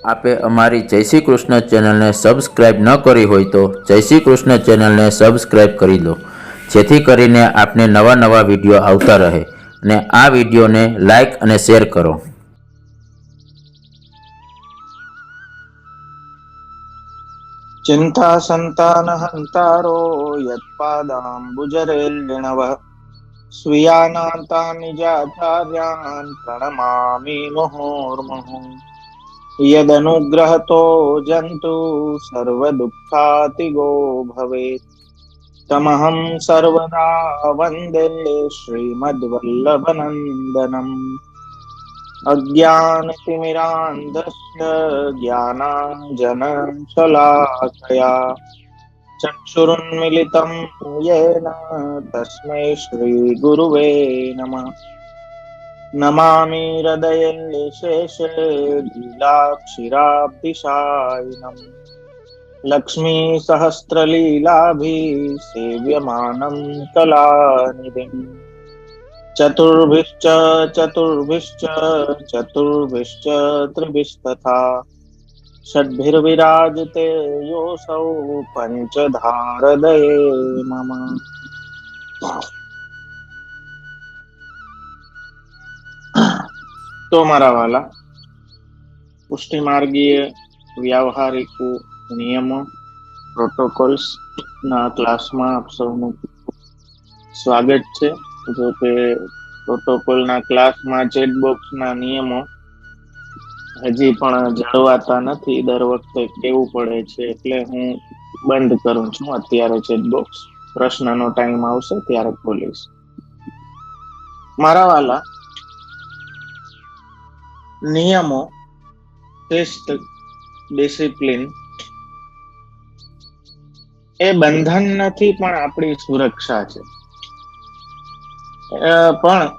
આપે અમારી જય શ્રી કૃષ્ણ ચેનલને સબસ્ક્રાઈબ ન કરી હોય તો જય શ્રી કૃષ્ણ ચેનલને સબસ્ક્રાઈબ કરી દો, જેથી કરીને આપને નવા નવા વિડીયો આવતા રહે અને આ વિડીયોને લાઈક અને શેર કરો. ચિંતા સંતાન હંતારો યત્પાદાંબુજરેર્ણવઃ સ્વીયાનાંતા નિજાચાર્યાન પ્રણમામિ મુહુર્મુહુઃ. યદનુગ્રહતો જંતુ સર્વદુઃખાતિગો ભવેત તમહં સર્વદા વંદે શ્રીમદ્વલ્લભનંદનમ. અજ્ઞાનતિમિરાન્ધસ્ય જ્ઞાનાંજનશલાકયા ચક્ષુરુન્મિલિतं येन तस्मै श्रीगुरुवे नमः. नमामि हृदये शेषे लीलाक्षिराब्धिशायिनम् लक्ष्मीसहस्रलीलाभिः सेव्यमानं कलानिधिम्. चतुर्भिश्च चतुर्भिश्च चतुर्भिश्च त्रिभिस्तथा षड्भिर्विराजते योऽसौ पञ्चधारदये मम. તો મારા વાલા, પુષ્ટિ માર્ગીય વ્યવહારિક નિયમો પ્રોટોકોલ્સ ના ક્લાસમાં આપ સૌનું સ્વાગત છે. જો કે પ્રોટોકોલ ના ક્લાસમાં ચેટબોક્સ ના નિયમો હજી પણ જળવાતા નથી. દર વખતે કેવું પડે છે એટલે હું બંધ કરું છું અત્યારે ચેટબોક્સ. પ્રશ્નનો ટાઈમ આવશે ત્યારે ખોલીશ. મારા વાલા, નિયમો, શિસ્ત, ડિસિપ્લિન એ બંધન નથી પણ આપણી સુરક્ષા છે. પણ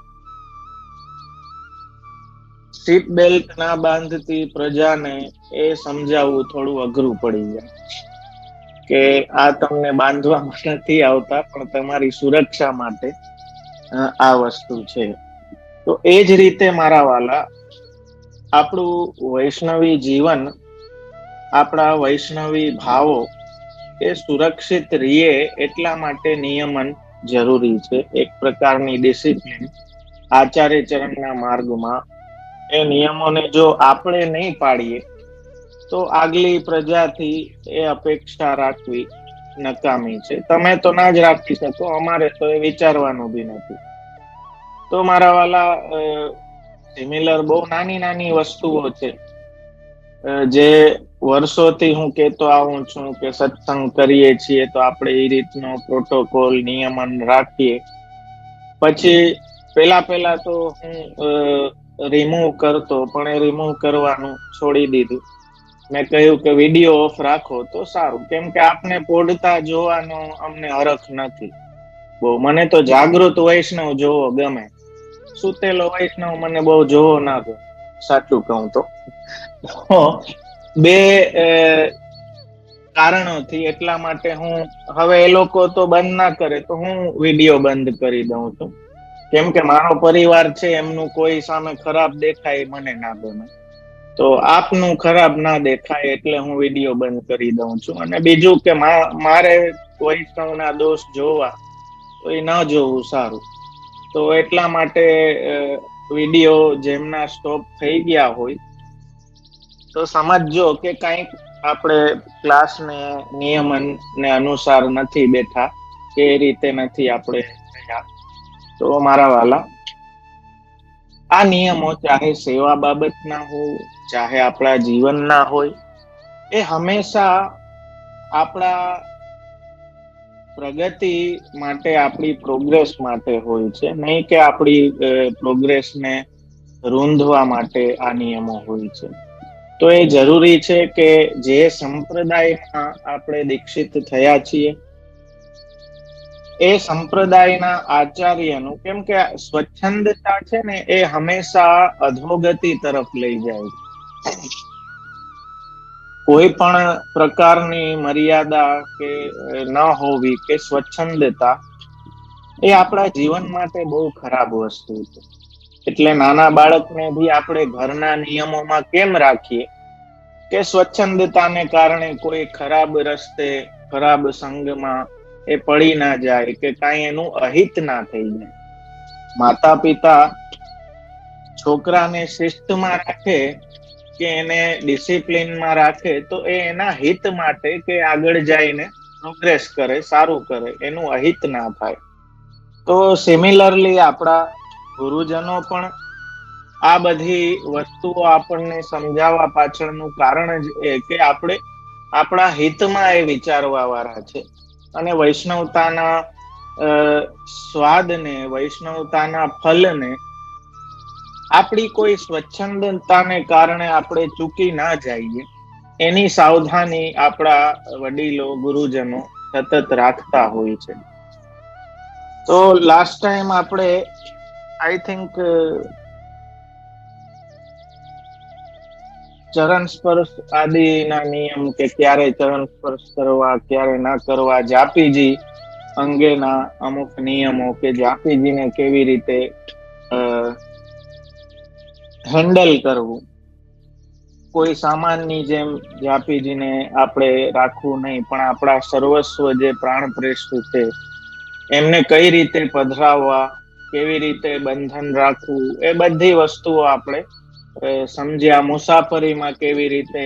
સીટ બેલ્ટ ના બાંધતી પ્રજાને એ સમજાવવું થોડું અઘરું પડી જાય કે આ તમને બાંધવામાં નથી આવતા, પણ તમારી સુરક્ષા માટે આ વસ્તુ છે. તો એ જ રીતે મારા વાલા, આપણું વૈષ્ણવી જીવન, આપણા વૈષ્ણવી ભાવો એ સુરક્ષિત રહે એટલા માટે નિયમન જરૂરી છે. એક પ્રકારની ડિસિપ્લિન આચાર્ય ચરણના માર્ગમાં એ નિયમોને જો આપણે નહીં પાડીએ તો આગલી પ્રજાથી એ અપેક્ષા રાખવી નકામી છે. તમે તો ના જ રાખી શકો, અમારે તો એ વિચારવાનું બી નથી. તો મારા વાલા, સિમિલર બહુ નાની નાની વસ્તુઓ છે જે વર્ષોથી હું કેતો આવું છું કે સત્સંગ કરીએ છીએ તો આપણે એ રીતનો પ્રોટોકોલ નિયમન રાખીએ. પછી પેલા તો હું રિમૂવ કરતો, પણ એ રિમૂવ કરવાનું છોડી દીધું. મેં કહ્યું કે વિડીયો ઓફ રાખો તો સારું, કેમ કે આપને પોડતા જોવાનો અમને હરખ નથી બહુ. મને તો જાગૃત વૈષ્ણવ જોવો ગમે, સુતેલો વૈષ્ણવ મને બહુ જોવો ના ગમે, સાચું કહું તો. બે કારણોથી એટલા માટે હું હવે, એ લોકો તો બંધ ના કરે તો હું વિડીયો બંધ કરી દઉં છું. કેમ કે મારો પરિવાર છે, એમનું કોઈ સામે ખરાબ દેખાય મને ના ગમે. તો આપનું ખરાબ ના દેખાય એટલે હું વિડીયો બંધ કરી દઉં છું. અને બીજું કે મારે વૈષ્ણવના દોષ જોવા તો એ ન જોવું સારું. તો એટલા માટે વિડીયો જેમના સ્ટોપ થઈ ગયા હોય તો સમજજો કે કઈક આપણે ક્લાસને નિયમન ને અનુસાર નથી બેઠા, કે રીતે નથી આપણે થયા. તો મારા વાલા, આ નિયમો ચાહે સેવા બાબતના હોય, ચાહે આપણા જીવનના હોય, એ હંમેશા આપણા પ્રગતિ માટે, આપણી પ્રોગ્રેસ માટે હોય છે. નહીં કે આપણી પ્રોગ્રેસને રૂંધવા માટે આ નિયમો હોય છે. તો એ જરૂરી છે કે જે સંપ્રદાયમાં આપણે દીક્ષિત થયા છીએ એ સંપ્રદાયના આચાર્યનું, કેમ કે સ્વચ્છંદતા છે ને એ હંમેશા અધોગતિ તરફ લઈ જાય છે. કોઈ પણ પ્રકારની મર્યાદા કે ન હોવી, કે સ્વચ્છંદતા, એ આપણા જીવન માટે બહુ ખરાબ વસ્તુ છે. એટલે નાના બાળકને ભી આપણે ઘરના નિયમોમાં કેમ રાખીએ કે સ્વચ્છંદતાને કારણે કોઈ ખરાબ રસ્તે, ખરાબ સંગમાં એ પડી ના જાય, કે કાંઈ એનું અહિત ના થઈ જાય. માતા પિતા છોકરાને શિસ્તમાં રાખે કે એને ડિસિપ્લિનમાં રાખે, તો એ એના હિત માટે, કે આગળ જઈને પ્રોગ્રેસ કરે, સારું કરે, એનું અહિત ના થાય. તો સિમિલરલી આપણા ગુરુજનો પણ આ બધી વસ્તુઓ આપણને સમજાવવા પાછળનું કારણ જ એ કે આપણે આપણા હિતમાં એ વિચારવા વાળા છે. અને વૈષ્ણવતાના સ્વાદને, વૈષ્ણવતાના ફલને આપણી કોઈ સ્વચ્છંદતાને કારણે આપણે ચૂકી ના જઈએ, એની સાવધાની આપણા વડીલો, ગુરુજનો સતત રાખતા હોય છે. તો લાસ્ટ ટાઈમ આપણે આઈ થિંક ચરણ સ્પર્શ આદિના નિયમ, કે ક્યારે ચરણ સ્પર્શ કરવા, ક્યારે ના કરવા, જાપીજી અંગેના અમુક નિયમો, કે જાપીજીને કેવી રીતે હેન્ડલ કરવું, કોઈ સામાનની જેમ જાપીજીને આપણે રાખવું નહીં, પણ આપણા સર્વસ્વ જે પ્રાણ પ્રેષ્ઠ છે એમને કઈ રીતે પધરાવવા, કેવી રીતે બંધન રાખવું, એ બધી વસ્તુઓ આપણે સમજ્યા. મુસાફરીમાં કેવી રીતે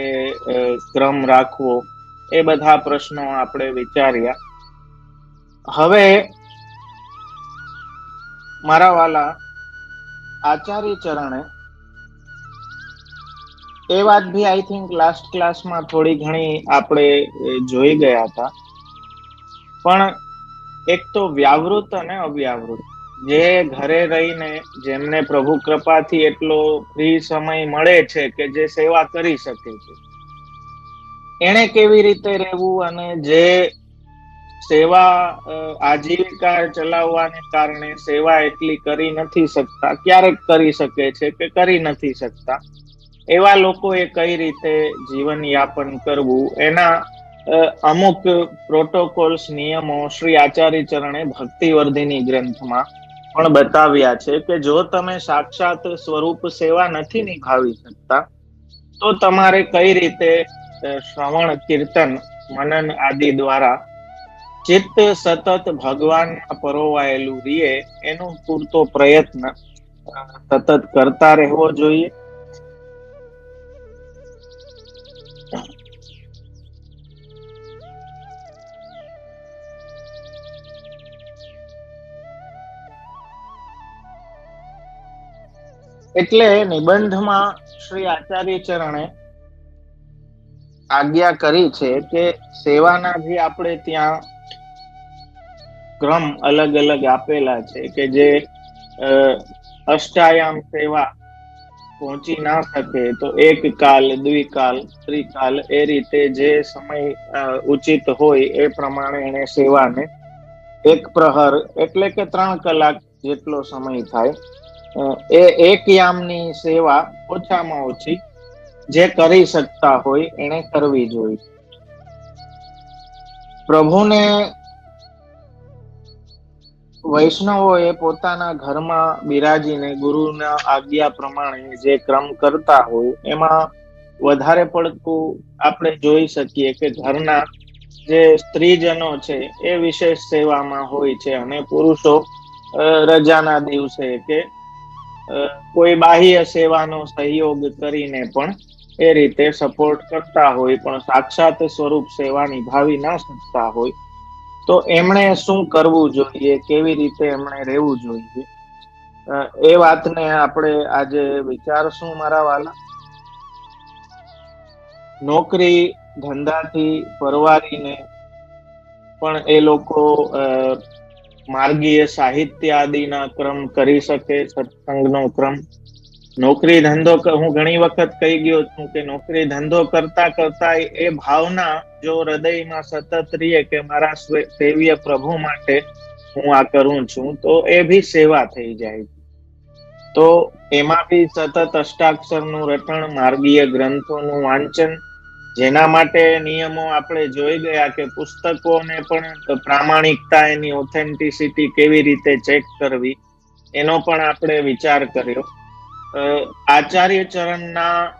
ક્રમ રાખવો, એ બધા પ્રશ્નો આપણે વિચાર્યા. હવે મારા વાલા આચાર્ય ચરણે એ વાત ભી આઈ થિંક લાસ્ટ ક્લાસમાં થોડી ઘણી આપણે જોઈ ગયા હતા. પણ એક તો વ્યાવૃત અને અવ્યાવૃત, જે ઘરે રહીને જેમને પ્રભુ કૃપાથી એટલો ફ્રી સમય મળે છે કે જે સેવા કરી શકે છે, એને કેવી રીતે રહેવું, અને જે સેવા આજીવિકા ચલાવવાને કારણે સેવા એટલી કરી નથી શકતા, ક્યારેક કરી શકે છે કે કરી નથી શકતા, એવા લોકોએ કઈ રીતે જીવન યાપન કરવું, એના અમુક પ્રોટોકોલ્સ, નિયમો શ્રી આચાર્ય ચરણે ભક્તિવર્ધિની ગ્રંથમાં પણ બતાવ્યા છે. કે જો તમે સાક્ષાત સ્વરૂપ સેવા નથી નિભાવી શકતા, તો તમારે કઈ રીતે શ્રવણ, કીર્તન, મનન આદિ દ્વારા ચિત્ત સતત ભગવાનમાં પરોવાયેલું રીએ, એનો પૂરતો પ્રયત્ન સતત કરતા રહેવો જોઈએ. એટલે નિબંધમાં શ્રી આચાર્ય ચરણે આજ્ઞા કરી છે કે સેવાના જે આપણે ત્યાં ક્રમ અલગ અલગ આપેલા છે, કે જે અષ્ટાયામ સેવા પહોંચી ના શકે તો એક કાલ, દ્વિકાલ, ત્રિકાલ, એ રીતે જે સમય ઉચિત હોય એ પ્રમાણે એને સેવાને એક પ્રહર એટલે કે 3 કલાક જેટલો સમય થાય, એ એક યામની સેવા ઓછામાં ઓછી જે કરી શકતા હોય એને કરવી જોઈએ. પ્રભુને વૈષ્ણવો એ પોતાના ઘરમાં બિરાજીને ગુરુના આજ્ઞા પ્રમાણે જે ક્રમ કરતા હોય, એમાં વધારે પડતું આપણે જોઈ શકીએ કે ઘરના જે સ્ત્રીજનો છે એ વિશેષ સેવામાં હોય છે, અને પુરુષો રજાના દિવસે કે કોઈ બાહ્ય સેવાનો સહયોગ કરીને પણ એ રીતે સપોર્ટ કરતા હોય, પણ સાક્ષાત સ્વરૂપ સેવા નિભાવી ના શકતા હોય, તો એમણે શું કરવું જોઈએ, કેવી રીતે એમણે રહેવું જોઈએ, એ વાતને આપણે આજે વિચારશું મારા વાલા. નોકરી ધંધાથી પરવારીને પણ એ લોકો માર્ગીય સાહિત્ય આદિના ક્રમ કરી શકે, સત્સંગનો ક્રમ. નોકરી ધંધો હું ઘણી વખત કહી ગયો છું કે નોકરી ધંધો કરતા કરતા એ ભાવના જો હૃદયમાં સતત રહીએ કે મારા સેવ્ય પ્રભુ માટે હું આ કરું છું, તો એ ભી સેવા થઈ જાય. તો એમાં બી સતત અષ્ટાક્ષરનું રટણ, માર્ગીય ગ્રંથોનું વાંચન, જેના માટે નિયમો આપણે જોઈ ગયા કે પુસ્તકોને પણ પ્રામાણિકતા, એની ઓથેન્ટિસિટી કેવી રીતે ચેક કરવી, એનો પણ આપણે વિચાર કર્યો. આચાર્ય ચરણના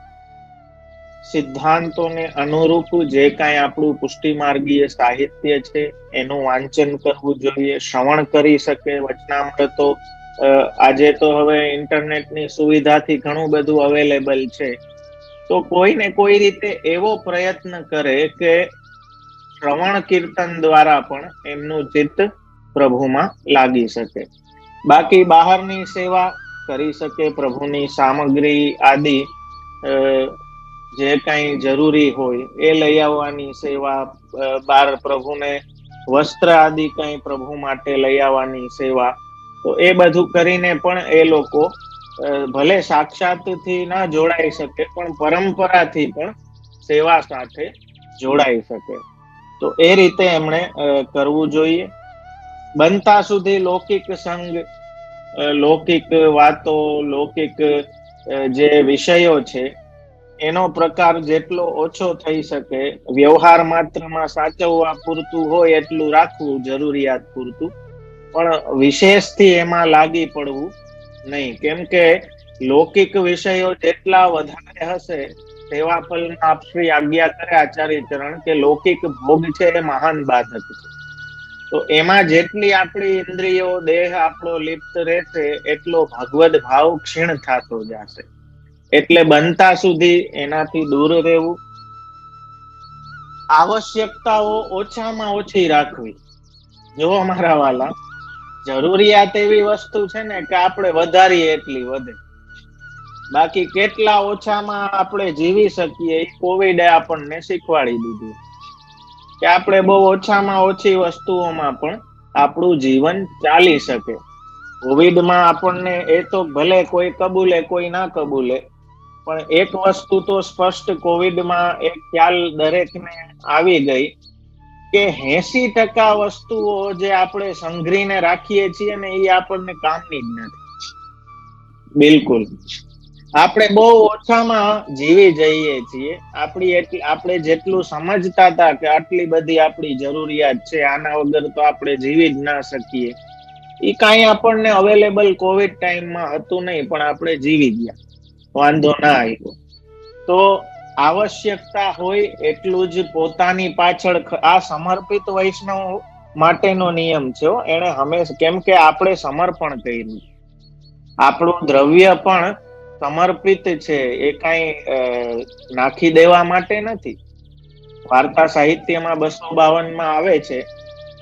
સિદ્ધાંતોને અનુરૂપ જે કાંઈ આપણું પુષ્ટિમાર્ગીય સાહિત્ય છે એનું વાંચન કરવું જોઈએ. શ્રવણ કરી શકે વચનામૃતો. આજે તો હવે ઇન્ટરનેટની સુવિધાથી ઘણું બધું અવેલેબલ છે. તો કોઈ ને કોઈ રીતે એવો પ્રયત્ન કરે કે શ્રવણ કીર્તન દ્વારા પણ એમનું ચિત્ત પ્રભુમાં લાગી શકે. બાકી બહારની સેવા કરી શકે, પ્રભુની સામગ્રી આદિ જે કઈ જરૂરી હોય એ લઈ આવવાની સેવા, બાર પ્રભુને વસ્ત્ર આદિ કઈ પ્રભુ માટે લઈ આવવાની સેવા, તો એ બધું કરીને પણ એ લોકો ભલે સાક્ષાત થી ના જોડાઈ શકે પણ પરંપરાથી પણ સેવા સાથે જોડાઈ શકે. તો એ રીતે એમણે કરવું જોઈએ. બનતા સુધી લૌકિક સંગ, લૌકિક વાતો, લૌકિક જે વિષયો છે એનો પ્રકાર જેટલો ઓછો થઈ શકે, વ્યવહાર માત્રમાં સાચવવા પૂરતું હોય એટલું રાખવું, જરૂરિયાત પૂરતું, પણ વિશેષથી એમાં લાગી પડવું નહીં. કેમ કે લૌકિક વિષયો જેટલા વધારે હશે સેવા ફલમાં આપ શ્રી આજ્ઞા કરે આચાર્ય ચરણ કે લૌકિક ભોગ છે એ મહાન બાધક છે. તો એમાં જેટલી આપણી ઇન્દ્રિયો, દેહ આપણો લિપ્ત રહેશે એટલો ભગવદ ભાવ ક્ષીણ થતો જશે. એટલે બનતા સુધી એનાથી દૂર રહેવું. આવશ્યકતાઓ ઓછામાં ઓછી રાખવી. જો અમારા વાલા, જરૂરિયાત એવી વસ્તુ છે ને કે આપણે વધારીએ એટલી વધે. બાકી કેટલા ઓછામાં આપણે જીવી શકીએ એ કોવિડે આપણને શીખવાડી દીધું કે આપણે બહુ ઓછામાં ઓછી વસ્તુઓમાં પણ આપણું જીવન ચાલી શકે. કોવિડમાં આપણને એ તો ભલે કોઈ કબૂલે કોઈ ના કબૂલે, પણ એક વસ્તુ તો સ્પષ્ટ કોવિડમાં એક ખ્યાલ દરેકને આવી ગઈ કે 80% વસ્તુઓ જે આપણે સંઘરીને રાખીએ છીએ ને એ આપણને કામની જ નથી. બિલકુલ. આપણે બહુ ઓછામાં જીવી જઈએ છીએ. આપણે જેટલું સમજતા હતા કે આટલી બધી આપણી જરૂરિયાત છે, આના વગર તો આપણે જીવી જ ના શકીએ, એ કાંઈ આપણને અવેલેબલ કોવિડ ટાઈમમાં હતું નહીં, પણ આપણે જીવી ગયા, વાંધો ના આવ્યો. તો આવશ્યકતા હોય એટલું જ પોતાની પાછળ, આ સમર્પિત વૈષ્ણવ માટેનો નિયમ છે. એને હંમેશા, કેમ કે આપણે સમર્પણ કર્યું, આપણું દ્રવ્ય પણ સમર્પિત છે, એ કઈ નાખી દેવા માટે નથી. વાર્તા સાહિત્યમાં 252 આવે છે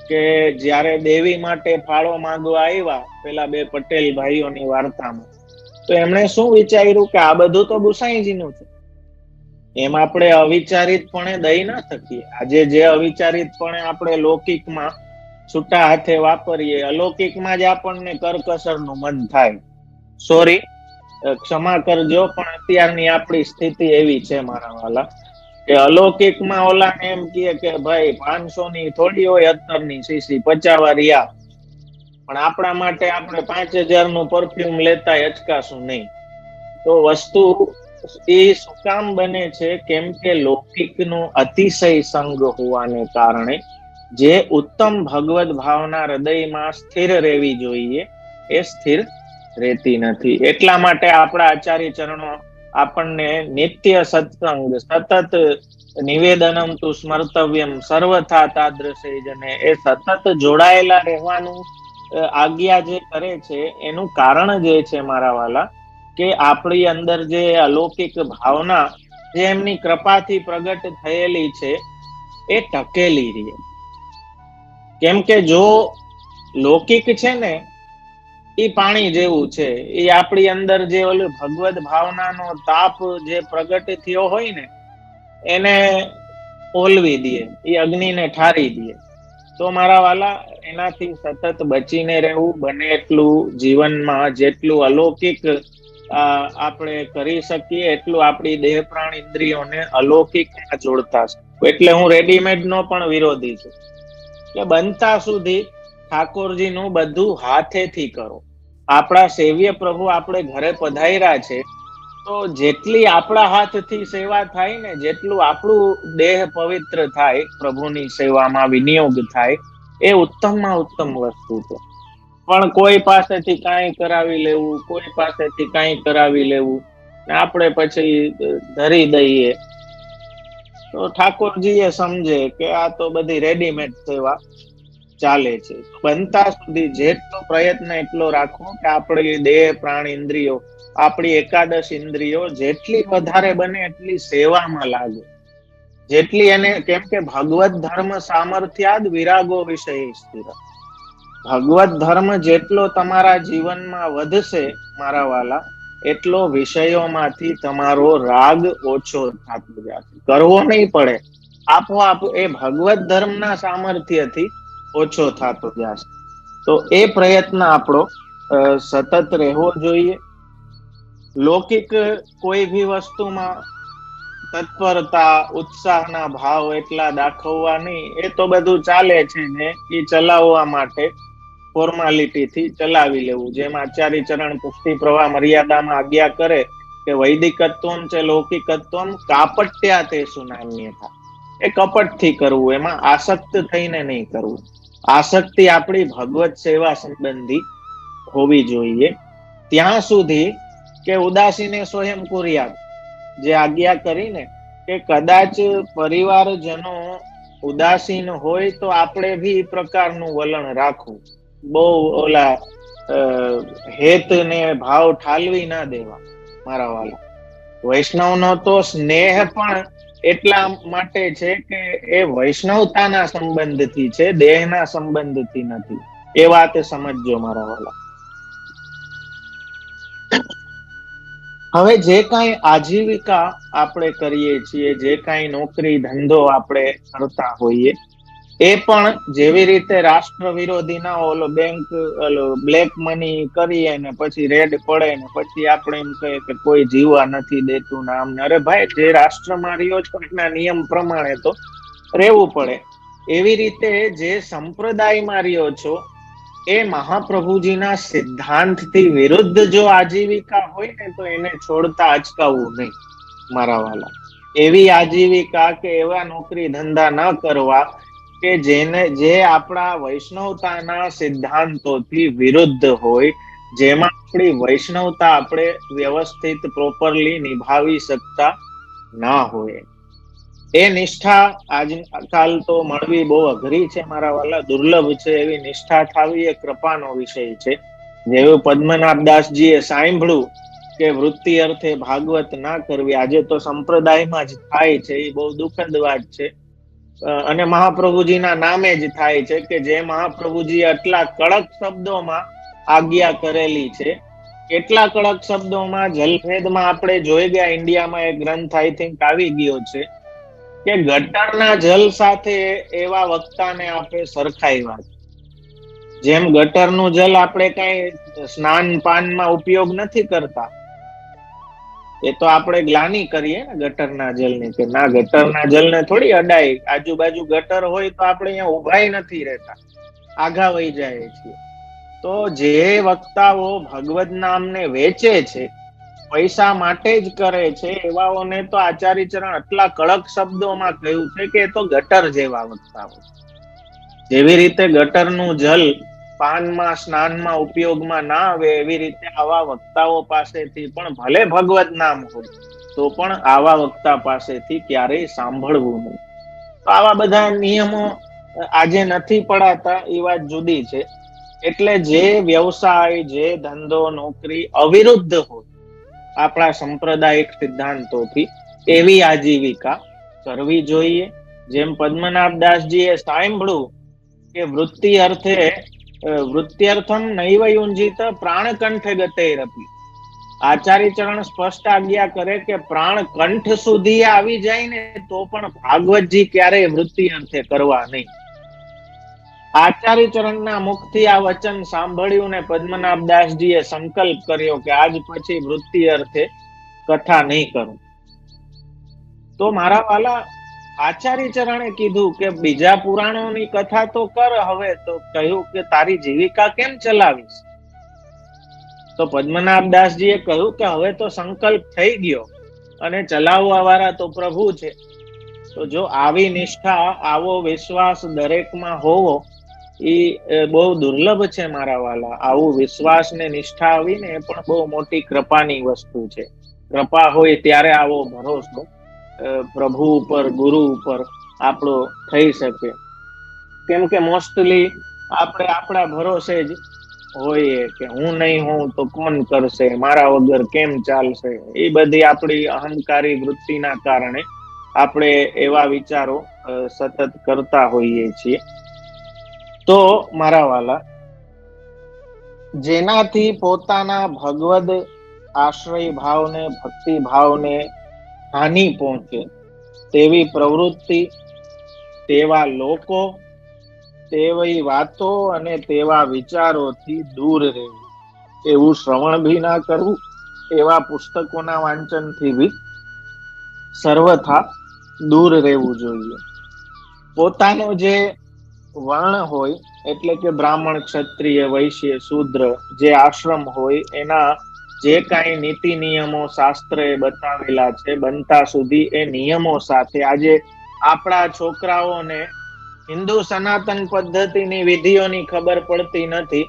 કે જ્યારે દેવી માટે ફાળો માંગવા આવ્યા પેલા બે પટેલ ભાઈઓની વાર્તામાં, તો એમણે શું વિચાર્યું કે આ બધું તો ગુસાઈજીનું છે, એમ આપણે અવિચારિતપણે દઈ ના શકીએ. આજે જે અવિચારિતપણે આપણે લૌકિકમાં છૂટા હાથે વાપરીએ, અલૌકિકમાં જ આપણને કરકસરનું મન થાય. સોરી, ક્ષમા કરજો, પણ અત્યારની આપણી સ્થિતિ એવી છે મારા વાલા કે અલૌકિકમાં ઓલાને એમ કે ભાઈ 500 ની થોડી હોય, 70 સીસી 50 વાળી, પણ આપણા માટે આપણે 5000 નું પરફ્યુમ લેતા અચકાશું નહીં. તો વસ્તુ એ શું કામ બને છે? કેમ કે લૌકિકનો અતિશય સંગ હોવાને કારણે જે ઉત્તમ ભગવદ ભાવના હૃદયમાં સ્થિર રહેવી જોઈએ એ સ્થિર રહેતી નથી. એટલા માટે આપણા આચાર્ય ચરણો આપણને નિત્ય સત્સંગ, સતત નિવેદનમ તુ સ્મર્તવ્યમ સર્વથા તાદ્રશે જને, એ સતત જોડાયેલા રહેવાનું આજ્ઞા જે કરે છે, એનું કારણ જે છે મારા વાલા, કે આપણી અંદર જે અલૌકિક ભાવના જે એમની કૃપાથી પ્રગટ થયેલી છે એ ટકેલી રહે. કેમ કે જો લૌકિક છે ને એ પાણી જેવું છે, એ આપણી અંદર જે ઓલું ભગવદ ભાવનાનો તાપ જે પ્રગટ થયો હોય ને એને ઓલવી દે, એ અગ્નિને ઠારી દે. તો મારા વાલા, એનાથી સતત બચીને રહેવું, બને એટલું જીવનમાં જેટલું અલૌકિક આપણે કરી શકીએ એટલું આપણી દેહ પ્રાણ ઇન્દ્રિયોને અલૌકિક જોડતા. એટલે હું રેડીમેડ નો પણ વિરોધી છું કે બનતા સુધી ઠાકોરજીનું બધું હાથેથી કરો. આપણા સેવ્ય પ્રભુ આપણે ઘરે પધાર્યા છે, તો જેટલી આપણા હાથથી સેવા થાય ને, જેટલું આપણું દેહ પવિત્ર થાય, પ્રભુની સેવામાં વિનિયોગ થાય, એ ઉત્તમમાં ઉત્તમ વસ્તુ છે. પણ કોઈ પાસેથી કાંઈ કરાવી લેવું, કોઈ પાસેથી કાંઈ કરાવી લેવું, આપણે પછી ધરી દઈએ. તો ઠાકોરજી એ સમજે કે આ તો બધી રેડીમેડ સેવા ચાલે છે. બનતા સુધી જેટલો પ્રયત્ન એટલો રાખવો કે આપણી દેહ પ્રાણ ઇન્દ્રિયો, આપણી એકાદશ ઇન્દ્રિયો જેટલી વધારે બને એટલી સેવામાં લાગે. જેટલી એને, કેમ કે ભગવત ધર્મ સામર્થ્યાદ વિરાગો વિષય સ્થિર. ભગવત ધર્મ જેટલો તમારા જીવનમાં વધશે મારા વાલા, એટલો વિષયોમાંથી તમારો રાગ ઓછો થતો જશે. કરવો નહીં પડે, આપોઆપ એ ભગવત ધર્મના સામર્થ્યથી ઓછો થતો જશે. તો એ પ્રયત્ન આપણો સતત રહેવો જોઈએ. લૌકિક કોઈ બી વસ્તુમાં તત્પરતા, ઉત્સાહના ભાવ એટલા દાખવવા નહીં. એ તો બધું ચાલે છે ને એ ચલાવવા માટે ફોર્માલિટી થી ચલાવી લેવું. જેમ આચાર્ય ચરણ પુષ્ટિ પ્રવાહ મર્યાદામાં આજ્ઞા કરે કે વૈદિકત્વમ છે લૌકિકત્વમ કાપટ્યા તે સુનામ્યતા. એ કપટ થી કરવું, એમાં આસક્ત થઈને નહીં કરવું. આસક્તિ આપણી ભગવત સેવા સંબંધી હોવી જોઈએ. ત્યાં સુધી કે ઉદાસીને સ્વયં કુર્યાત, જે આજ્ઞા કરીને કે કદાચ પરિવારજનો ઉદાસીન હોય તો આપણે બી એ પ્રકારનું વલણ રાખવું. બહુ ઓલા હેત ને ભાવ ઠાલવી ના દેવા મારા વાલા. વૈષ્ણવનો તો સ્નેહ પણ એટલા માટે છે કે એ વૈષ્ણવતાના સંબંધથી છે, દેહના સંબંધથી નથી. એ વાત સમજજો મારા વાલા. હવે જે કાંઈ આજીવિકા આપણે કરીએ છીએ, જે કાંઈ નોકરી ધંધો આપણે કરતા હોઈએ, એ પણ જેવી રીતે રાષ્ટ્ર વિરોધીના ઓલો બેંક બ્લેક મની કરીએ ને પછી રેડ પડે ને પછી આપણે એમ કહીએ કે કોઈ જીવવા નથી દેતું ને આમ ને. અરે ભાઈ, જે રાષ્ટ્રમાં રહ્યો છો એના નિયમ પ્રમાણે તો રહેવું પડે. એવી રીતે જે સંપ્રદાયમાં રહ્યો છો એ મહાપ્રભુજીના સિદ્ધાંતથી વિરુદ્ધ જો આજીવિકા હોય ને તો એને છોડતા અચકાવવું નહીં મારા વાલા. એવી આજીવિકા કે એવા નોકરી ધંધા ન કરવા કે જે આપણા વૈષ્ણવતાના સિદ્ધાંતોથી વિરુદ્ધ હોય, જેમાં આપણી વૈષ્ણવતા આપણે વ્યવસ્થિત પ્રોપરલી નિભાવી શકતા ના હોય. એ નિષ્ઠા આજકાલ તો મળવી બહુ અઘરી છે મારા વાલા, દુર્લભ છે. એવી નિષ્ઠા થવી એ કૃપાનો વિષય છે. જેવું પદ્મનાભદાસજીએ સાંભળ્યું કે વૃત્તિ અર્થે ભાગવત ના કરવી, આજે તો સંપ્રદાયમાં જ થાય છે. એ બહુ દુઃખદ વાત છે. અને મહાપ્રભુજીના નામે જ થાય છે કે જે મહાપ્રભુજી આટલા કડક શબ્દોમાં આજ્ઞા કરેલી છે. કેટલા કડક શબ્દોમાં, જલભેદમાં આપણે જોઈ ગયા. ઇન્ડિયામાં એક ગ્રંથ આઈ થિંક આવી ગયો છે કે ગટરના જલ સાથે એવા વક્તાને આપણે સરખાવ્યા. જેમ ગટરનું જલ આપણે કઈ સ્નાન પાનમાં ઉપયોગ નથી કરતા, એ તો આપણે ગ્લાની કરીએ ને ગટરના જલની, કે ના ગટરના જલને થોડી અડાય. આજુબાજુ ગટર હોય તો આપણે અહીંયા ઉભાઈ નથી રહેતા, આઘા વહી જાય છીએ. તો જે વક્તાઓ ભગવદ નામને વેચે છે, પૈસા માટે જ કરે છે, એવાઓને તો આચાર્ય ચરણ આટલા કડક શબ્દોમાં કહ્યું છે કે એ તો ગટર જેવા વક્તાઓ. જેવી રીતે ગટરનું જલ પાનમાં સ્નાનમાં ઉપયોગમાં ના આવે, એવી રીતે આવા વક્તાઓ પાસેથી પણ ભલે ભગવત નામ હોય તો પણ આવા વક્તા પાસેથી ક્યારેય સાંભળવું નહીં. તો આવા બધા નિયમો આજે નથી પડાતા, એ વાત જુદી છે. એટલે જે વ્યવસાય, જે ધંધો, નોકરી અવિરુદ્ધ હોય આપણા સંપ્રદાયિક સિદ્ધાંતોથી, એવી આજીવિકા કરવી જોઈએ. જેમ પદ્મનાભદાસજીએ સાંભળ્યું કે વૃત્ત્યર્થમ નૈવ યુંજીત પ્રાણકંઠ ગતૈરપી. આચાર્ય ચરણ સ્પષ્ટ આજ્ઞા કરે કે પ્રાણ કંઠ સુધી આવી જાય ને તો પણ ભાગવતજી ક્યારેય વૃત્તિ અર્થે કરવા નહીં. આચાર્ય ચરણના મુખથી આ વચન સાંભળ્યું ને પદ્મનાભદાસજીએ સંકલ્પ કર્યો કે આજ પછી વૃત્તિ અર્થે કથા નહીં કરું. તો મારા વાલા, આચાર્ય ચરણે કીધું કે બીજા પુરાણોની કથા તો કર, હવે તો કહ્યું કે તારી જીવિકા કેમ ચલાવીશ? તો પદ્મનાભદાસજીએ કહ્યું કે હવે તો સંકલ્પ થઈ ગયો અને ચલાવવા વાળા તો પ્રભુ છે. તો જો આવી નિષ્ઠા, આવો વિશ્વાસ દરેકમાં હોવો એ બહુ દુર્લભ છે મારા વાલા. આવું વિશ્વાસ ને નિષ્ઠા આવી ને એ પણ બહુ મોટી કૃપાની વસ્તુ છે. કૃપા હોય ત્યારે આવો ભરોસો પ્રભુ ઉપર, ગુરુ ઉપર આપણો થઈ શકે. કેમ કે મોસ્ટલી આપણે આપણા ભરોસે જ હોઈએ કે હું નહીં હોઉં તો કોણ કરશે, મારા વગર કેમ ચાલશે. એ બધી આપણી અહંકારી વૃત્તિના કારણે આપણે એવા વિચારો સતત કરતા હોઈએ છીએ. તો મારા વાલા, જેનાથી પોતાના ભગવદ આશ્રય ભાવને, ભક્તિ ભાવને હાનિ પહોંચે તેવી પ્રવૃત્તિ, તેવા લોકો, તેવી વાતો અને તેવા વિચારોથી દૂર રહેવું. એવું શ્રવણ ભી ના કરવું, એવા પુસ્તકોના વાંચનથી બી સર્વથા દૂર રહેવું જોઈએ. પોતાનો જે વર્ણ હોય, એટલે કે બ્રાહ્મણ, ક્ષત્રિય, વૈશ્ય, શૂદ્ર, જે આશ્રમ હોય એના જે કાંઈ નીતિ નિયમો શાસ્ત્ર એ બતાવેલા છે, બનતા સુધી એ નિયમો સાથે આજે આપણા છોકરાઓને હિન્દુ સનાતન પદ્ધતિની વિધિઓની ખબર પડતી નથી,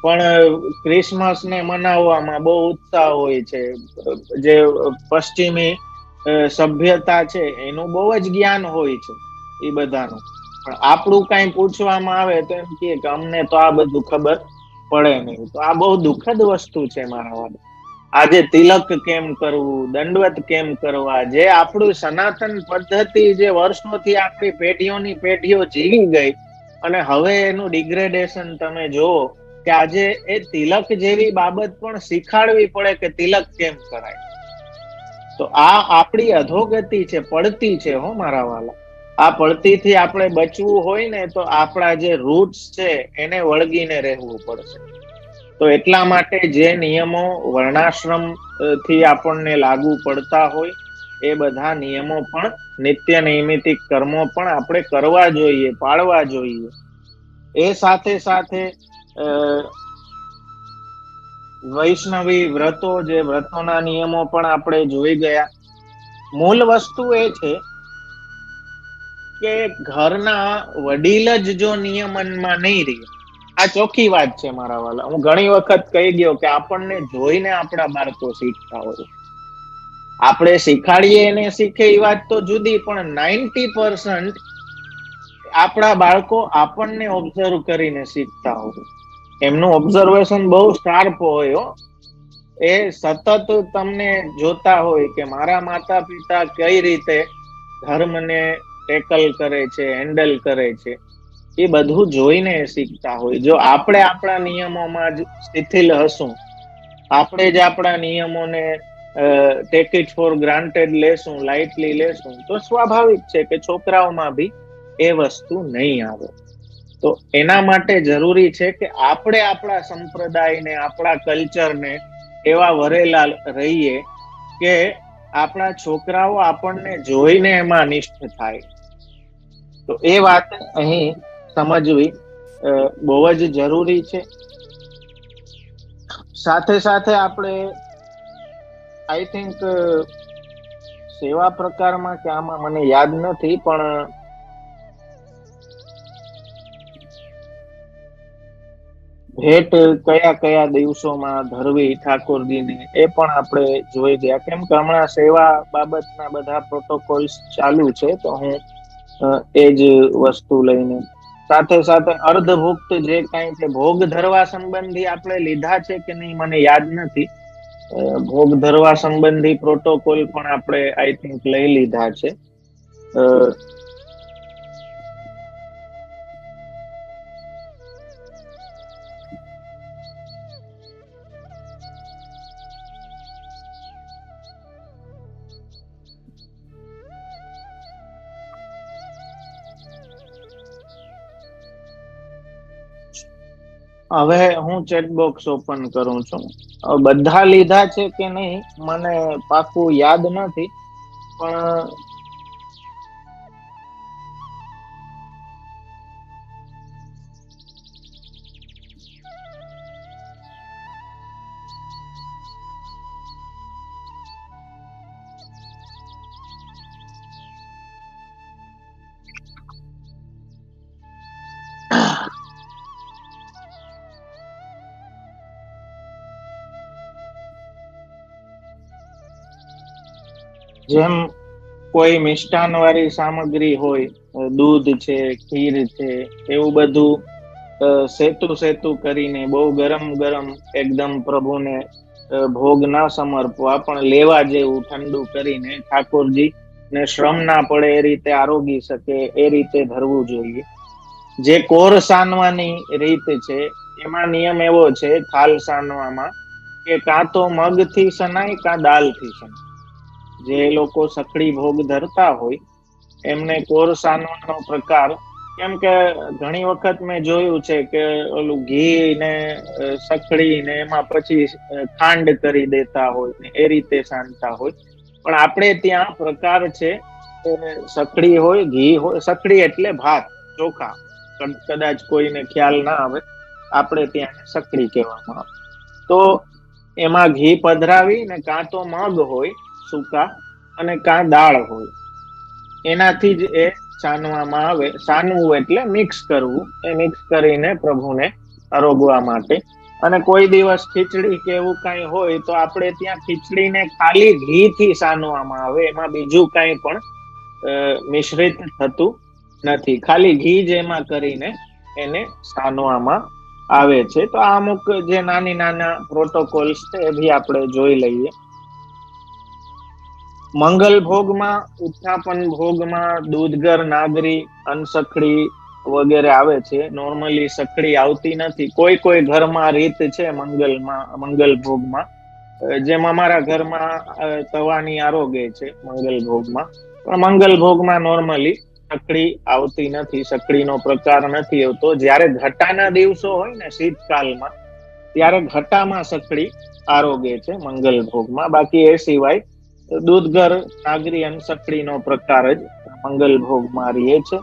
પણ ક્રિસમસ ને મનાવવામાં બહુ ઉત્સાહ હોય છે. જે પશ્ચિમી સભ્યતા છે એનું બહુ જ જ્ઞાન હોય છે એ બધાનું. પણ આપણું કઈ પૂછવામાં આવે તો એમ કે અમને તો આ બધું ખબર પડે નહીં. તો આ બહુ દુઃખદ વસ્તુ છે મારા વાળા. આજે તિલક કેમ કરવું, દંડવત કેમ કરવા, જે આપણું સનાતન પદ્ધતિ જે વર્ષોથી આપણી પેઢીઓની પેઢીઓ જીવી ગઈ, અને હવે એનું ડિગ્રેડેશન તમે જોવો કે આજે એ તિલક જેવી બાબત પણ શીખાડવી પડે કે તિલક કેમ કરાય. તો આ આપણી અધોગતિ છે, પડતી છે હો મારા વાલા. આ પડતીથી આપણે બચવું હોય ને તો આપણા જે રૂટ્સ છે એને વળગીને રહેવું પડશે. તો એટલા માટે જે નિયમો વર્ણાશ્રમ થી આપણને લાગુ પડતા હોય એ બધા નિયમો પણ, નિત્ય નૈમિતિક કર્મો પણ આપણે કરવા જોઈએ, પાળવા જોઈએ. એ સાથે સાથે વૈષ્ણવી વ્રતો, જે વ્રતોના નિયમો પણ આપણે જોઈ ગયા. મૂળ વસ્તુ એ છે કે ઘરના વડીલ જ જો નિયમનમાં નહીં રહે, આ ચોખ્ખી વાત છે મારા વાલા. હું ઘણી વખત કહી ગયો કે આપણને જોઈને આપણા બાળકો શીખતા હોય. આપણે શીખાડીએ એને શીખે એ વાત તો જુદી, પણ 90% આપણા બાળકો આપણને ઓબ્ઝર્વ કરીને શીખતા હોય. એમનું ઓબ્ઝર્વેશન બહુ શાર્પ હોય. એ સતત તમને જોતા હોય કે મારા માતા પિતા કઈ રીતે ધર્મને ટેકલ કરે છે, હેન્ડલ કરે છે. એ બધું જોઈને શીખતા હોય. જો આપણે આપણા નિયમોમાં જ શિથિલ હશું, આપણે જ આપણા નિયમોને ટેક ઇટ ફોર ગ્રાન્ટેડ લેશું, લાઇટલી લેશું, તો સ્વાભાવિક છે કે છોકરાઓમાં બી એ વસ્તુ નહીં આવે. તો એના માટે જરૂરી છે કે આપણે આપણા સંપ્રદાયને, આપણા કલ્ચરને એવા વરેલા રહીએ કે આપણા છોકરાઓ આપણને જોઈને એમાં નિષ્ઠ થાય. તો એ વાત અહીં સમજવી બહુ જ જરૂરી છે. સાથે સાથે આપણે આઈ થિંક સેવા પ્રકારમાં કે આમાં મને યાદ નથી, પણ ભેટ કયા કયા દિવસોમાં ધરવી ઠાકોરજીને એ પણ આપણે જોઈ ગયા. કેમ કે હમણાં સેવા બાબતના બધા પ્રોટોકોલ્સ ચાલુ છે, તો હું એ જ વસ્તુ લઈને સાથે સાથે અર્ધભુક્ત જે કઈ છે, ભોગ ધરવા સંબંધી આપણે લીધા છે કે નહીં મને યાદ નથી. ભોગ ધરવા સંબંધી પ્રોટોકોલ પણ આપણે આઈ થિંક લઈ લીધા છે. હવે હું ચેટબોક્સ ઓપન કરું છું. બધા લીધા છે કે નહીં મને પાકું યાદ નથી, પણ જેમ કોઈ મિષ્ટાન વાળી સામગ્રી હોય, દૂધ છે, ખીર છે, એવું બધું સેતુ સેતુ કરીને બહુ ગરમ ગરમ એકદમ પ્રભુને ભોગ ના સમર્પવા, પણ લેવા જેવું ઠંડુ કરીને ઠાકોરજી ને શ્રમ ના પડે એ રીતે આરોગી શકે એ રીતે ધરવું જોઈએ. જે કોર સાનવાની રીત છે એમાં નિયમ એવો છે થાલ સાનવામાં, કે કાં તો મગ થી સનાય કાં દાલ થી સનાય. જે લોકો સખડી ભોગ ધરતા હોય એમને કોર સાનવાનો પ્રકાર, કેમ કે ઘણી વખત મેં જોયું છે કે ઓલું ઘી ને સખડી ને એમાં પછી ખાંડ કરી દેતા હોય ને એ રીતે સાનતા હોય. પણ આપણે ત્યાં પ્રકાર છે સખડી હોય, ઘી હોય. સખડી એટલે ભાત, ચોખા. કદાચ કોઈને ખ્યાલ ના આવે, આપણે ત્યાં સખડી કહેવામાં આવે. તો એમાં ઘી પધરાવી ને કાં તો મગ હોય સૂકા, અને કાં દાળ હોય, એનાથી જ એ સાનવામાં આવે. સાનવું એટલે મિક્સ કરવું, એ મિક્સ કરીને પ્રભુને આરોગવા માટે. અને કોઈ દિવસ ખીચડી કે એવું કઈ હોય તો આપણે ત્યાં ખીચડીને ખાલી ઘી થી સાનવામાં આવે, એમાં બીજું કઈ પણ મિશ્રિત થતું નથી. ખાલી ઘી જ એમાં કરીને એને સાનવામાં આવે છે. તો આ અમુક જે નાની નાના પ્રોટોકોલ્સ છે એ ભી આપણે જોઈ લઈએ. મંગલ ભોગમાં, ઉત્થાપન ભોગમાં દૂધગર નાગરી, અનસખડી વગેરે આવે છે. નોર્મલી સખડી આવતી નથી. કોઈ કોઈ ઘરમાં રીત છે મંગલમાં, મંગલ ભોગમાં. જેમ અમારા ઘરમાં તવાની આરોગે છે મંગલ ભોગમાં. પણ મંગલ ભોગમાં નોર્મલી સખડી આવતી નથી, સખડીનો પ્રકાર નથી આવતો. જયારે ઘટાના દિવસો હોય ને શીતકાલમાં, ત્યારે ઘટામાં સખડી આરોગે છે મંગલ ભોગમાં. બાકી એ સિવાય દૂધગર નાગરી અનસખડી નો પ્રકાર જ મંગલ ભોગમાં રહે છે.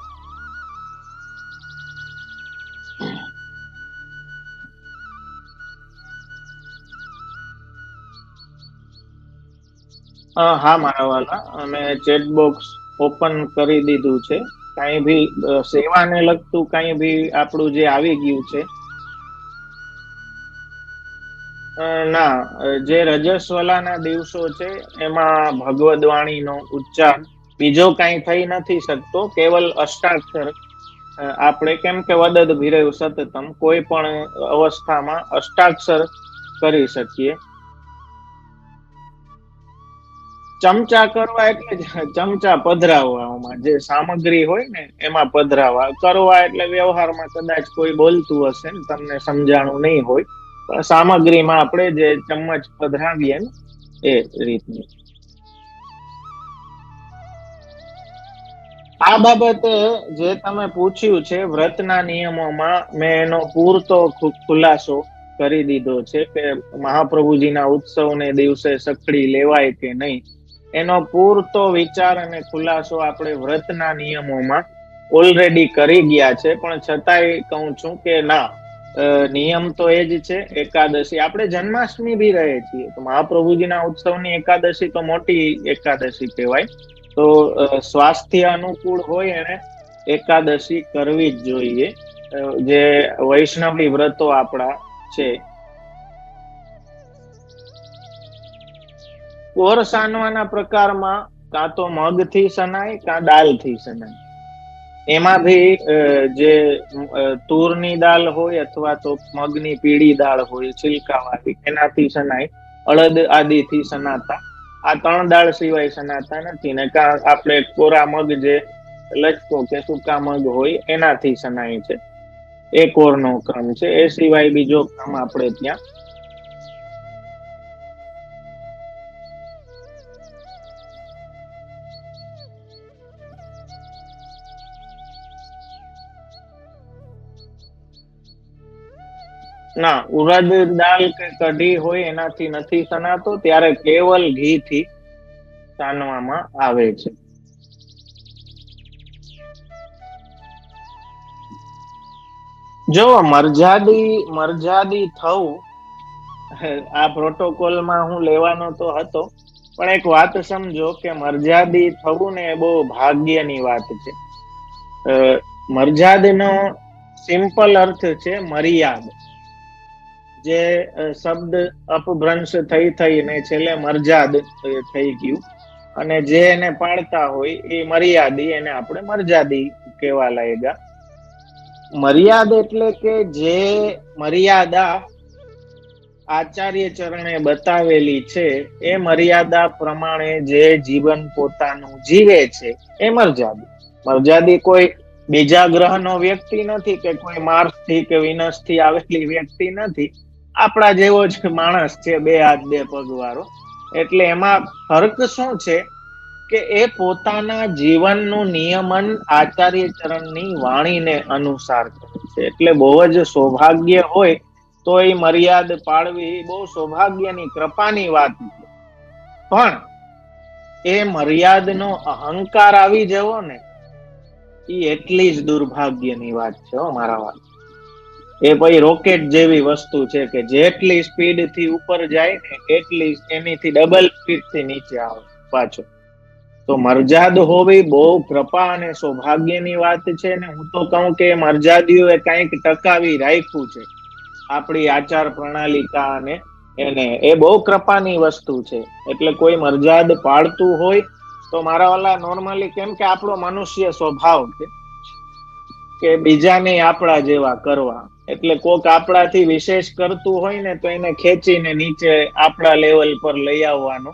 હા મારા વાલા, અમે ચેટબોક્સ ઓપન કરી દીધું છે. કઈ ભી સેવાને લગતું કઈ ભી આપણું જે આવી ગયું છે, ના, જે રજસ્વલા ના દિવસો છે એમાં ભગવદ વાણી નો ઉચ્ચાર બીજો કઈ થઈ નથી શકતો. કેવલ અષ્ટાક્ષર આપણે કેમ કે વદદ ભીરેવ સતતમ, કોઈ પણ અવસ્થામાં અષ્ટાક્ષર કરી શકીએ. ચમચા કરવા એટલે ચમચા પધરાવવામાં, જે સામગ્રી હોય ને એમાં પધરાવા. કરવા એટલે વ્યવહારમાં કદાચ કોઈ બોલતું હશે ને તમને સમજાણું નહીં હોય, પણ સામગ્રીમાં આપણે જે ચમ્મચ પધરાવીએ ને એ રીતની. આ બાબત જે તમે પૂછ્યું છે વ્રતના નિયમોમાં, મેં એનો પૂરતો ખુલાસો કરી દીધો છે કે મહાપ્રભુજીના ઉત્સવને દિવસે સખડી લેવાય કે નહીં, એનો પૂરતો વિચાર અને ખુલાસો આપણે વ્રતના નિયમોમાં ઓલરેડી કરી ગયા છે. પણ છતાંય કહું છું કે ના, નિયમ તો એ જ છે. એકાદશી આપણે જન્માષ્ટમી ભી રહે છીએ, તો મહાપ્રભુજીના ઉત્સવની એકાદશી તો મોટી એકાદશી કહેવાય. તો સ્વાસ્થ્ય અનુકૂળ હોય એને એકાદશી કરવી જ જોઈએ. જે વૈષ્ણવી વ્રતો આપણા છે. કોર સાનવાના પ્રકારમાં કાં તો મગ થી સનાય કાં દાલ થી સનાય. એમાં ભી જે તુરની દાળ હોય અથવા તો મગની પીળી દાળ હોય છિલકા વાળી, એનાથી સનાય. અડદ આદિ થી સનાતા આ ત્રણ દાળ સિવાય સનાતા નથી. ને આપણે કોરા મગ જે લચકો કે સૂકા મગ હોય એનાથી સનાય છે. એ કોર નો ક્રમ છે. એ સિવાય બીજો ક્રમ આપણે ત્યાં ના, ઉડદ દાળ કે કઢી હોય એનાથી નથી સનાતો. ત્યારે કેવલ ઘી થી સાનવામાં આવે છે. જો મરજાદી થવું, આ પ્રોટોકોલમાં હું લેવાનો તો હતો, પણ એક વાત સમજો કે મરજાદી થવું ને એ બહુ ભાગ્યની વાત છે. મરજાદ નો સિમ્પલ અર્થ છે મર્યાદ. જે શબ્દ અપભ્રંશ થઈને છેલ્લે મરજાદ થઈ ગયું. અને જે એને પાળતા હોય એ મર્યાદી, એને આપણે મર્યાદી કહેવા લાગ્યા. મર્યાદા એટલે કે જે મર્યાદા આચાર્ય ચરણે બતાવેલી છે એ મર્યાદા પ્રમાણે જે જીવન પોતાનું જીવે છે એ મર્યાદી. મર્યાદી કોઈ બીજા ગ્રહનો વ્યક્તિ નથી કે કોઈ માર્સ થી કે વિનસ થી આવેલી વ્યક્તિ નથી. આપણા જેવો જ માણસ છે, 2 હાથ 2 પગ વાળો. એટલે એમાં ફર્ક શું છે કે એ પોતાના જીવનનું નિયમન આચાર્ય ચરણની વાણીને અનુસાર કરે છે. એટલે બહુ જ સૌભાગ્ય હોય તો એ મર્યાદ પાળવી બહુ સૌભાગ્યની કૃપાની વાત છે. પણ એ મર્યાદનો અહંકાર આવી જવો ને, એ એટલી જ દુર્ભાગ્યની વાત છે મારા વાત. એ ભાઈ રોકેટ જેવી વસ્તુ છે કે જેટલી સ્પીડ થી ઉપર જાય ને એટલી એનીથી ડબલ સ્પીડ થી નીચે આવે પાછો. તો મર્યાદ હોવી બહુ કૃપા અને સૌભાગ્યની વાત છે ને. હું તો કહું કે મર્યાદીઓ એ કંઈક ટકાવી રાખ્યું છે આપણી આચાર પ્રણાલિકા, અને એને એ બહુ કૃપાની વસ્તુ છે. એટલે કોઈ મર્યાદ પાળતું હોય તો મારા વાલા નોર્મલી, કેમ કે આપણો મનુષ્ય સ્વભાવ છે કે બીજાને આપણા જેવા કરવા. એટલે કોક આપણાથી વિશેષ કરતું હોય ને તો એને ખેંચીને નીચે આપણા લેવલ પર લઈ આવવાનો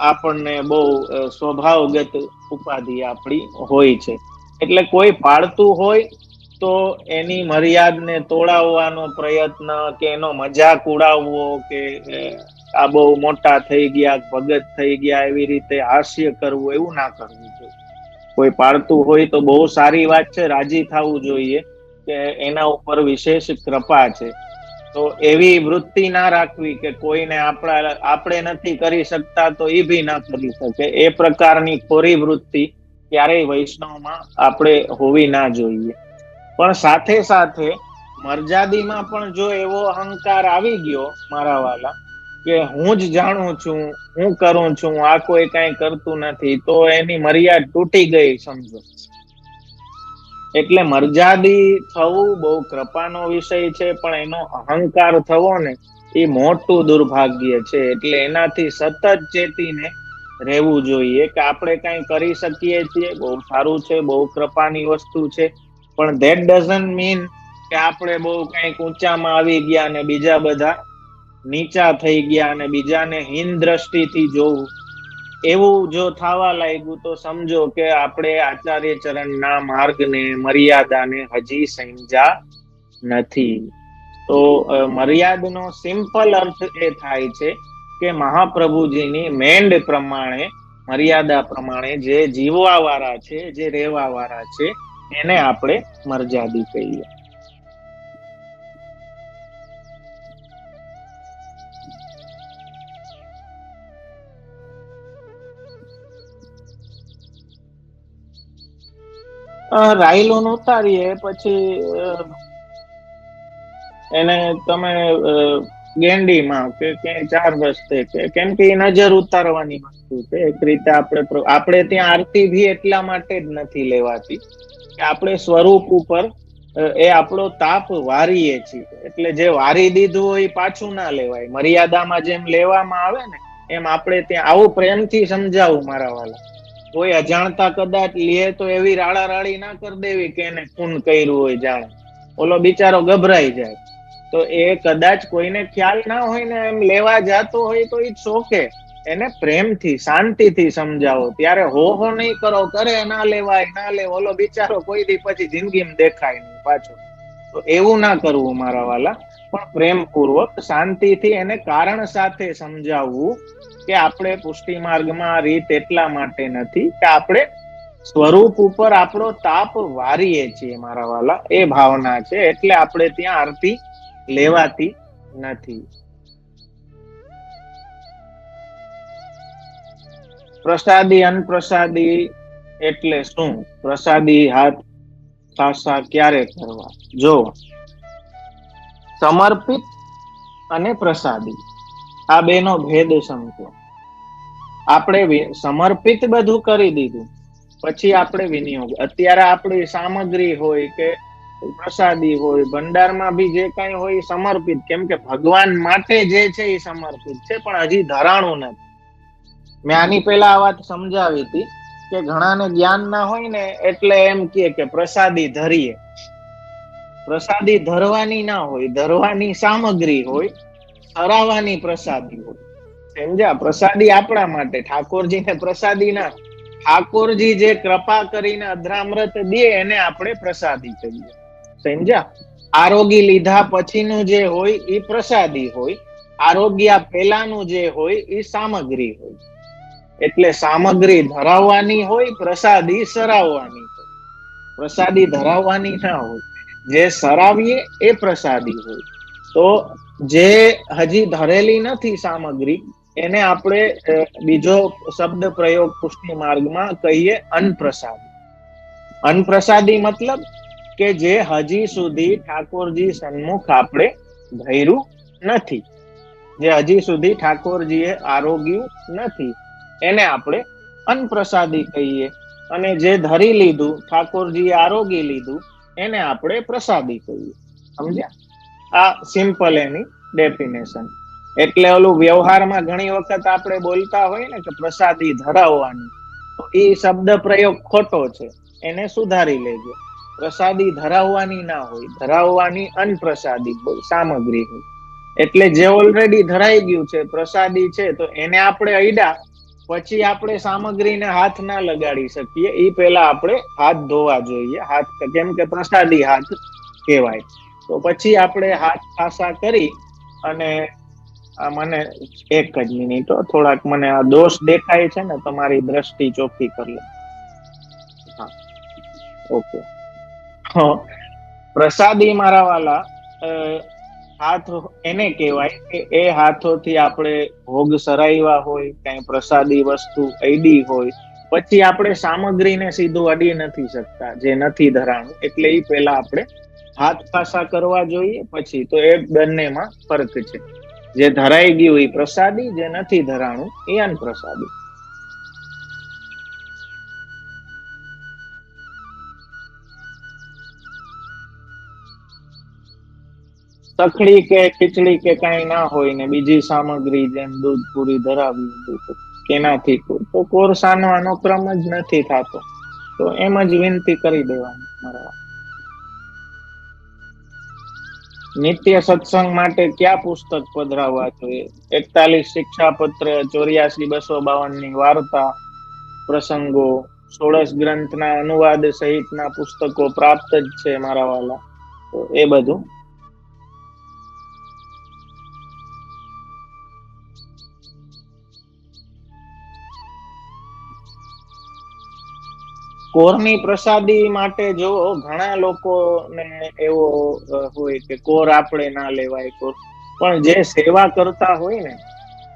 આપણને બહુ સ્વભાવગત ઉપાધિ આપણી હોય છે. એટલે કોઈ પાળતું હોય તો એની મર્યાદને તોડાવવાનો પ્રયત્ન કે એનો મજાક ઉડાવવો કે આ બહુ મોટા થઈ ગયા, ભગત થઈ ગયા, એવી રીતે હાસ્ય કરવું, એવું ના કરવું જોઈએ. કોઈ પાળતું હોય તો બહુ સારી વાત છે, રાજી થવું જોઈએ કે એના ઉપર વિશેષ કૃપા છે. તો એવી વૃત્તિ ના રાખવી કે કોઈને આપણે નથી કરી શકતા તો એ બી ના કરી શકે. એ પ્રકારની ખોરી વૃત્તિ ક્યારેય વૈષ્ણવમાં આપણે હોવી ના જોઈએ. પણ સાથે સાથે મર્યાદીમાં પણ જો એવો અહંકાર આવી ગયો મારા વાલા કે હું જ જાણું છું, હું કરું છું, આ કોઈ કઈ કરતું નથી, તો એની મર્યાદ તૂટી ગઈ સમજો. એટલે મર્યાદી થવું બહુ કૃપાનો વિષય છે, પણ એનો અહંકાર થવો ને એ મોટું દુર્ભાગ્ય છે. એટલે એનાથી સતત ચેતીને રહેવું જોઈએ કે આપણે કઈ કરી શકીએ છીએ, બહુ સારું છે, બહુ કૃપાની વસ્તુ છે. પણ ધેટ ડઝન્ટ મીન કે આપણે બહુ કઈક ઊંચામાં આવી ગયા અને બીજા બધા નીચા થઈ ગયા અને બીજાને હીન દ્રષ્ટિથી જોવું. એવું જો થવા લાગ્યું તો સમજો કે આપણે આચાર્ય ચરણના માર્ગને, મર્યાદાને હજી સમજ્યા નથી. તો મર્યાદનો સિમ્પલ અર્થ એ થાય છે કે મહાપ્રભુજીની મેન્ડ પ્રમાણે, મર્યાદા પ્રમાણે જે જીવવા વાળા છે, જે રહેવા વાળા છે, એને આપણે મર્યાદી કહીએ. રાયલોન ઉતારીએ પછી એને તમે ગેંડીમાં કે ક્યાંય 4 રસ્તે કે, કેમ કે એ નજર ઉતારવાની વસ્તુ છે. એક રીતે આપણે ત્યાં આરતી ભી એટલા માટે જ નથી લેવાતી કે આપણે સ્વરૂપ ઉપર એ આપણો તાપ વારીએ છીએ. એટલે જે વારી દીધું હોય પાછું ના લેવાય. મર્યાદામાં જેમ લેવામાં આવે ને એમ આપણે ત્યાં આવું પ્રેમથી સમજાવું મારા વાલા. કોઈ અજાણતા કદાચ લે તો એવી રાડા રાડી ના કરી દેવી કે એને ખૂન કર્યું હોય જાણે. ઓલો બિચારો ગભરાઈ જાય. તો એ કદાચ કોઈને ખ્યાલ ના હોય ને એમ લેવા જતો હોય તો ઇટ્સ ઓકે. એને પ્રેમથી, શાંતિથી સમજાવો. ત્યારે હો નહીં કરો, કરે ના લેવાય, ના લે, ઓલો બિચારો કોઈ દી પછી જિંદગીમાં દેખાય નહીં પાછો. તો એવું ના કરવું મારા વાલા. પણ પ્રેમપૂર્વક, શાંતિથી એને કારણ સાથે સમજાવવું કે આપણે પુષ્ટિ માર્ગમાં રીત એટલા માટે નથી કે આપણે સ્વરૂપ ઉપર આપણો તાપ વારીએ છીએ મારા વાલા. એ ભાવના છે, એટલે આપણે ત્યાં આરતી લેવાતી નથી. પ્રસાદી અનપ્રસાદી એટલે શું? પ્રસાદી હાથ ખાસા ક્યારે કરવા? જો સમર્પિત અને પ્રસાદી આ બેનો ભેદ સમજો. આપણે સમર્પિત બધું કરી દીધું, પછી આપણે વિનિયોગ. અત્યારે આપણી સામગ્રી હોય કે પ્રસાદી હોય, ભંડારમાં બી જે કઈ હોય સમર્પિત. કેમ કે ભગવાન માટે જે છે એ સમર્પિત છે, પણ હજી ધરાણું નથી. મેં આની પહેલા આ વાત સમજાવી હતી કે ઘણાને જ્ઞાન ના હોય ને એટલે એમ કે પ્રસાદી ધરીએ. પ્રસાદી ધરવાની ના હોય, ધરવાની સામગ્રી હોય, ધરાવવાની પ્રસાદી હોય. સમજ્યા? પ્રસાદી આપણા માટે, ઠાકોરજીને પ્રસાદી ના. ઠાકોરજી જે કૃપા કરીને અધરામૃત દે એને આપણે પ્રસાદી કહીએ. સમજ્યા? આરોગી લીધા પછીનું જે હોય એ પ્રસાદી હોય, આરોગ્ય પહેલાનું જે હોય એ સામગ્રી હોય. એટલે સામગ્રી ધરાવવાની હોય, પ્રસાદી સરાવવાની હોય. પ્રસાદી ધરાવવાની ના હોય, જે સરાવીએ એ પ્રસાદી હોય. તો જે હજી ધરેલી નથી સામગ્રી એને આપણે બીજો શબ્દ પ્રયોગ પુષ્ટિ માર્ગમાં કહીએ અન્નપ્રસાદી. અન્નપ્રસાદી મતલબ કે જે હજી સુધી ઠાકોરજી સન્મુખ આપણે ધર્યું નથી, જે હજી સુધી ઠાકોરજીએ આરોગ્યું નથી, એને આપણે અન્નપ્રસાદી કહીએ. અને જે ધરી લીધું, ઠાકોરજીએ આરોગી લીધું, એને આપણે પ્રસાદી કહીએ. સમજ્યા? આ સિમ્પલ એની ડેફિનેશન. એટલે ઓલું વ્યવહારમાં ઘણી વખત આપણે બોલતા હોય ને કે પ્રસાદી ધરાવવાની, તો એ શબ્દ પ્રયોગ ખોટો છે, એને સુધારી લેજો. પ્રસાદી ધરાવવાની ના હોય, ધરાવવાની અન્નપ્રસાદી હોય, સામગ્રી હોય. એટલે જે ઓલરેડી ધરાઈ ગયું છે, પ્રસાદી છે, તો એને આપણે અડ્યા પછી આપણે સામગ્રીને હાથ ના લગાડી શકીએ. એ પેલા આપણે હાથ ધોવા જોઈએ. હાથ કેમ કે પ્રસાદી હાથ કહેવાય. તો પછી આપણે હાથ ખાસા કરી અને મને એક જ મિનિટ, થોડાક મને આ દોષ દેખાય છે ને, તમારી દ્રષ્ટિ ચોખ્ખી કરી લો. હા, ઓકે. પ્રસાદી મારા વાલા હાથ એને કહેવાય કે એ હાથોથી આપણે ભોગ સરાવ્યા હોય, કઈ પ્રસાદી વસ્તુ અડી હોય, પછી આપણે સામગ્રીને સીધું અડી નથી શકતા, જે નથી ધરાણું. એટલે એ પેલા આપણે હાથ ખાસા કરવા જોઈએ. પછી તો એ બંનેમાં ફરક છે. જે ધરાઈ ગયું એ પ્રસાદી, જે નથી ધરાણું એ અન્નપ્રસાદી. સખડી કે ખીચડી કે કઈ ના હોય ને બીજી સામગ્રી જેમ દૂધ પૂરી ધરાવી કેનાથી તો કોરસાનો અનુક્રમ જ નથી થતો. તો એમ જ વિનંતી કરી દેવાની. મારા નિત્ય સત્સંગ માટે ક્યાં પુસ્તક પધરાવવા જોઈએ? 41 શિક્ષાપત્ર, 84-252 ની વાર્તા, પ્રસંગો, 16 ગ્રંથના અનુવાદ સહિતના પુસ્તકો પ્રાપ્ત જ છે મારા વાલા. તો એ બધું કોરની પ્રસાદી માટે જો ઘણા લોકોને એવો હોય કે કોર આપણે ના લેવાય. કોર પણ જે સેવા કરતા હોય ને,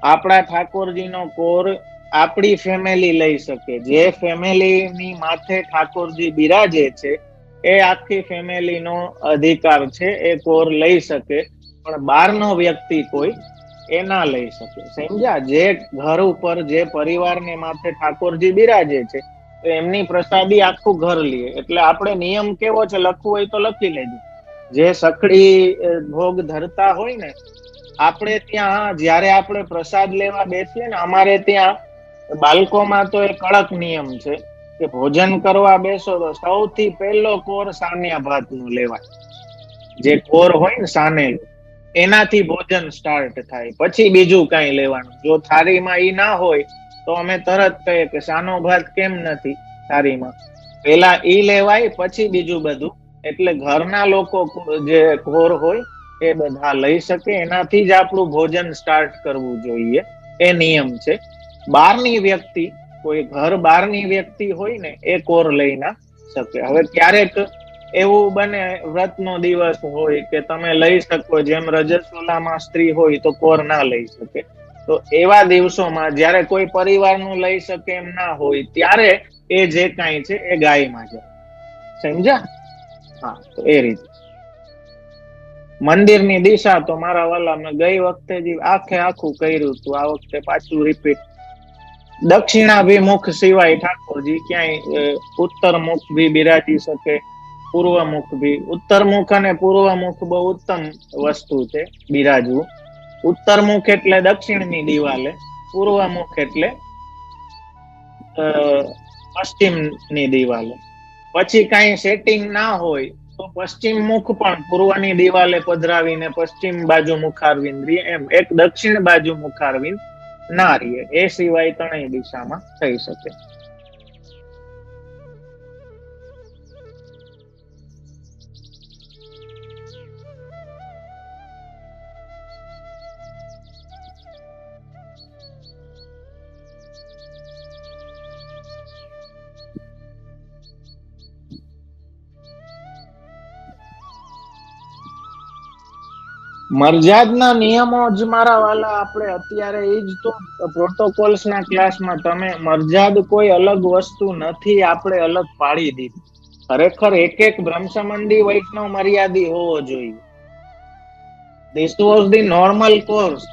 આપણા ઠાકોરજીનો કોર આપણી ફેમિલી લઈ શકે. જે ફેમિલીની માથે ઠાકોરજી બિરાજે છે એ આખી ફેમિલીનો અધિકાર છે, એ કોર લઈ શકે. પણ બહારનો વ્યક્તિ કોઈ એ ના લઈ શકે. સમજ્યા? જે ઘર ઉપર, જે પરિવારને માથે ઠાકોરજી બિરાજે છે, તો એમની પ્રસાદી આખું ઘર લે. એટલે આપણે નિયમ કેવો છે, લખવું હોય તો લખી લેજો. જે સખડી ભોગ ધરતા હોય ને, આપણે ત્યાં જયારે આપણે પ્રસાદ લેવા બેસીએ ને, અમારે ત્યાં બાળકોમાં તો એ કડક નિયમ છે કે ભોજન કરવા બેસો તો સૌથી પહેલો કોર સાનિયા ભાત નું લેવાય. જે કોર હોય ને સાનેલ, એનાથી ભોજન સ્ટાર્ટ થાય, પછી બીજું કઈ લેવાનું. જો થાળીમાં ઈ ના હોય તો અમે તરત કહીએ કે સાનો ભાત કેમ નથી થાળીમાં. પેલા ઈ લેવાય, પછી બીજું બધું. એટલે ઘરના લોકો જે કોર હોય એ બધા લઈ શકે. એનાથી જ આપણું ભોજન સ્ટાર્ટ કરવું જોઈએ, એ નિયમ છે. બહારની વ્યક્તિ, કોઈ ઘર બહારની વ્યક્તિ હોય ને, એ કોર લઈ ના શકે. હવે ક્યારેક એવું બને, વ્રતનો દિવસ હોય કે તમે લઈ શકો, જેમ રજસ્વલામાં સ્ત્રી હોય તો કોર ના લઈ શકે. તો એવા દિવસોમાં જયારે કોઈ પરિવારનું લઈ શકે એમ ના હોય, ત્યારે એ જે કાંઈ છે એ ગાયમાં જાય. સમજ્યા? હા, તો એ રીતે મંદિરની દિશા તો મારા વાલા મેં ગઈ વખતે જે આખે આખું કર્યું હતું, આ વખતે પાછું રિપીટ. દક્ષિણાભિમુખ સિવાય ઠાકોરજી ક્યાંય ઉત્તર મુખ ભી બિરાજી શકે, પૂર્વ મુખ ભી. ઉત્તર મુખ અને પૂર્વ મુખ બહુ ઉત્તમ વસ્તુ છે બિરાજવું. ઉત્તર મુખ એટલે દક્ષિણની દિવાલે, પૂર્વ મુખ એટલે પશ્ચિમની દિવાલે. પછી કઈ સેટિંગ ના હોય તો પશ્ચિમ મુખ પણ પૂર્વની દિવાલે પધરાવીને પશ્ચિમ બાજુ મુખારવિંદ રહીએ, એમ એક દક્ષિણ બાજુ મુખારવિંદ ના રહીએ. એ સિવાય ત્રણેય દિશામાં થઈ શકે. મરજાદના નિયમો જ મારા વાલા આપણે અત્યારે એ જ તો પ્રોટોકોલ્સ ના ક્લાસમાં તમે મરજાદ કોઈ અલગ વસ્તુ નથી, આપણે અલગ પાડી દીધી. ખરેખર એક એક બ્રહ્મ સંબંધી વૈષ્ણવ મર્યાદી હોવો જોઈએ. This was the normal course.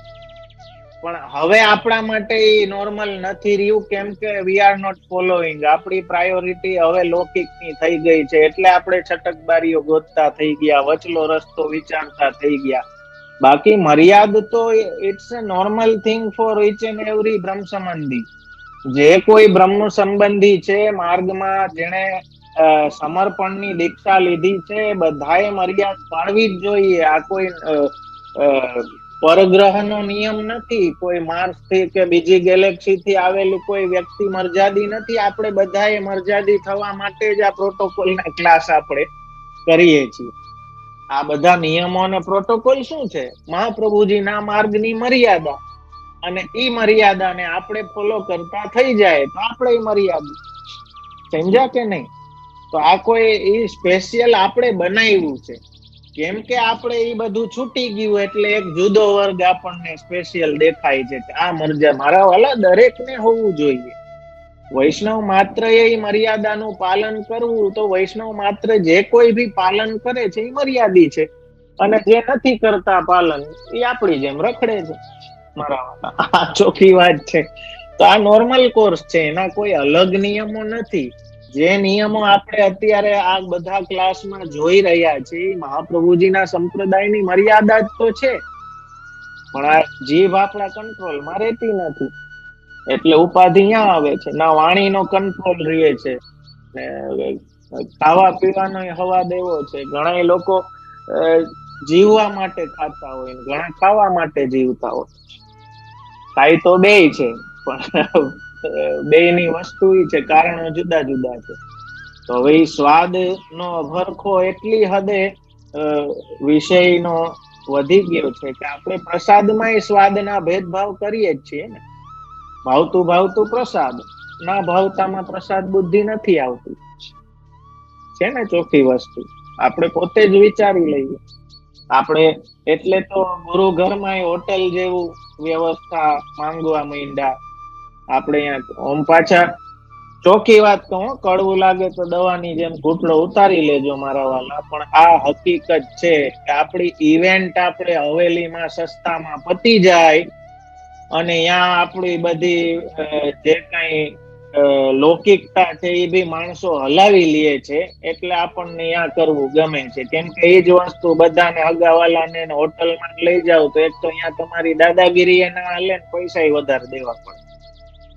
પણ હવે આપણા માટે એ નોર્મલ નથી રહ્યું, કેમ કે વી આર નોટ ફોલોઈંગ. આપણી પ્રાયોરિટી હવે લૌકિકની થઈ ગઈ છે, એટલે આપણે છટકબારીઓ ગોતતા થઈ ગયા, વચલો રસ્તો વિચારતા થઈ ગયા. બાકી મર્યાદ તો it's a normal thing for each and every બ્રહ્મ સંબંધી. જે કોઈ બ્રહ્મ સંબંધી છે માર્ગમાં, જેને સમર્પણની દીક્ષા લીધી છે, બધાએ મર્યાદ પાળવી જ જોઈએ. આ કોઈ પરગ્રહનો નિયમ નથી, કોઈ માર્સ થી કે બીજી ગેલેક્સી થી આવેલી કોઈ વ્યક્તિ મર્યાદી નથી. આપણે બધાએ મર્યાદી થવા માટે જ આ પ્રોટોકોલના ક્લાસ આપણે કરીએ છીએ. આ બધા નિયમો અને પ્રોટોકોલ શું છે? મહાપ્રભુજીના માર્ગની મર્યાદા. અને ઈ મર્યાદાને આપણે ફોલો કરતા થઈ જાય તો આપણે મર્યાદા. સમજ્યા કે નહીં? તો આ કોઈ ઈ સ્પેશિયલ આપણે બનાવ્યું છે, કેમ કે આપણે એ બધું છૂટી ગયું એટલે એક જુદો વર્ગ આપણને સ્પેશિયલ દેખાય છે. આ મરજા મારા વાલા દરેકને હોવું જોઈએ. વૈષ્ણવ માત્ર એ મર્યાદાનું પાલન કરવું, તો વૈષ્ણવ માત્ર જે કોઈ બી પાલન કરે છે એ મર્યાદી છે, અને જે નથી કરતા પાલન એ આપણી જેમ રખડે છે. મારા વાલા આ ચોખ્ખી વાત છે. તો આ નોર્મલ કોર્સ છે, એના કોઈ અલગ નિયમો નથી. જે નિયમો આપણે અત્યારે આ બધા ક્લાસમાં જોઈ રહ્યા છીએ, મહાપ્રભુજીના સંપ્રદાયની મર્યાદા જ તો છે. પણ આ જીભ આપણા કંટ્રોલમાં રહેતી નથી, એટલે ઉપાધિ અહીંયા આવે છે. ના વાણીનો કંટ્રોલ રહે છે, ને ખાવા પીવાનો હવા દેવો છે. ઘણા લોકો જીવવા માટે ખાતા હોય, ઘણા ખાવા માટે જીવતા હોય. ખાય તો બે છે, પણ બેયની વસ્તુ છે, કારણો જુદા જુદા છે. તો હવે સ્વાદ નો ભરખો એટલી હદે વિષયનો વધી ગયો છે કે આપણે પ્રસાદમાં સ્વાદના ભેદભાવ કરીએ જ છીએ ને. ભાવતું પ્રસાદ, ના ભાવતામાં પ્રસાદ બુદ્ધિ નથી આવતી, છે ને ચોખ્ખી વસ્તુ. આપણે પોતે જ વિચારી લઈએ. આપણે એટલે તો ગુરુ ઘરમાં હોટેલ જેવું વ્યવસ્થા માંગવા માંડ્યા. આપણે અહીંયા પાછા ચોખ્ખી વાત કહું, કડવું લાગે તો દવાની જેમ ઘૂંટડો ઉતારી લેજો મારા વાલા, પણ આ હકીકત છે કે આપણી ઇવેન્ટ આપણે હવેલીમાં સસ્તામાં પતી જાય, અને ત્યાં આપણી બધી જે કઈ લૌકિકતા છે એ બી માણસો હલાવી લે છે, એટલે આપણને ત્યાં કરવું ગમે છે. કેમ કે એ જ વસ્તુ બધાને હગાવાલાને હોટલમાં લઈ જાવ તો એક તો અહીંયા તમારી દાદાગીરી એ ના હાલે, પૈસા વધારે દેવા પડે.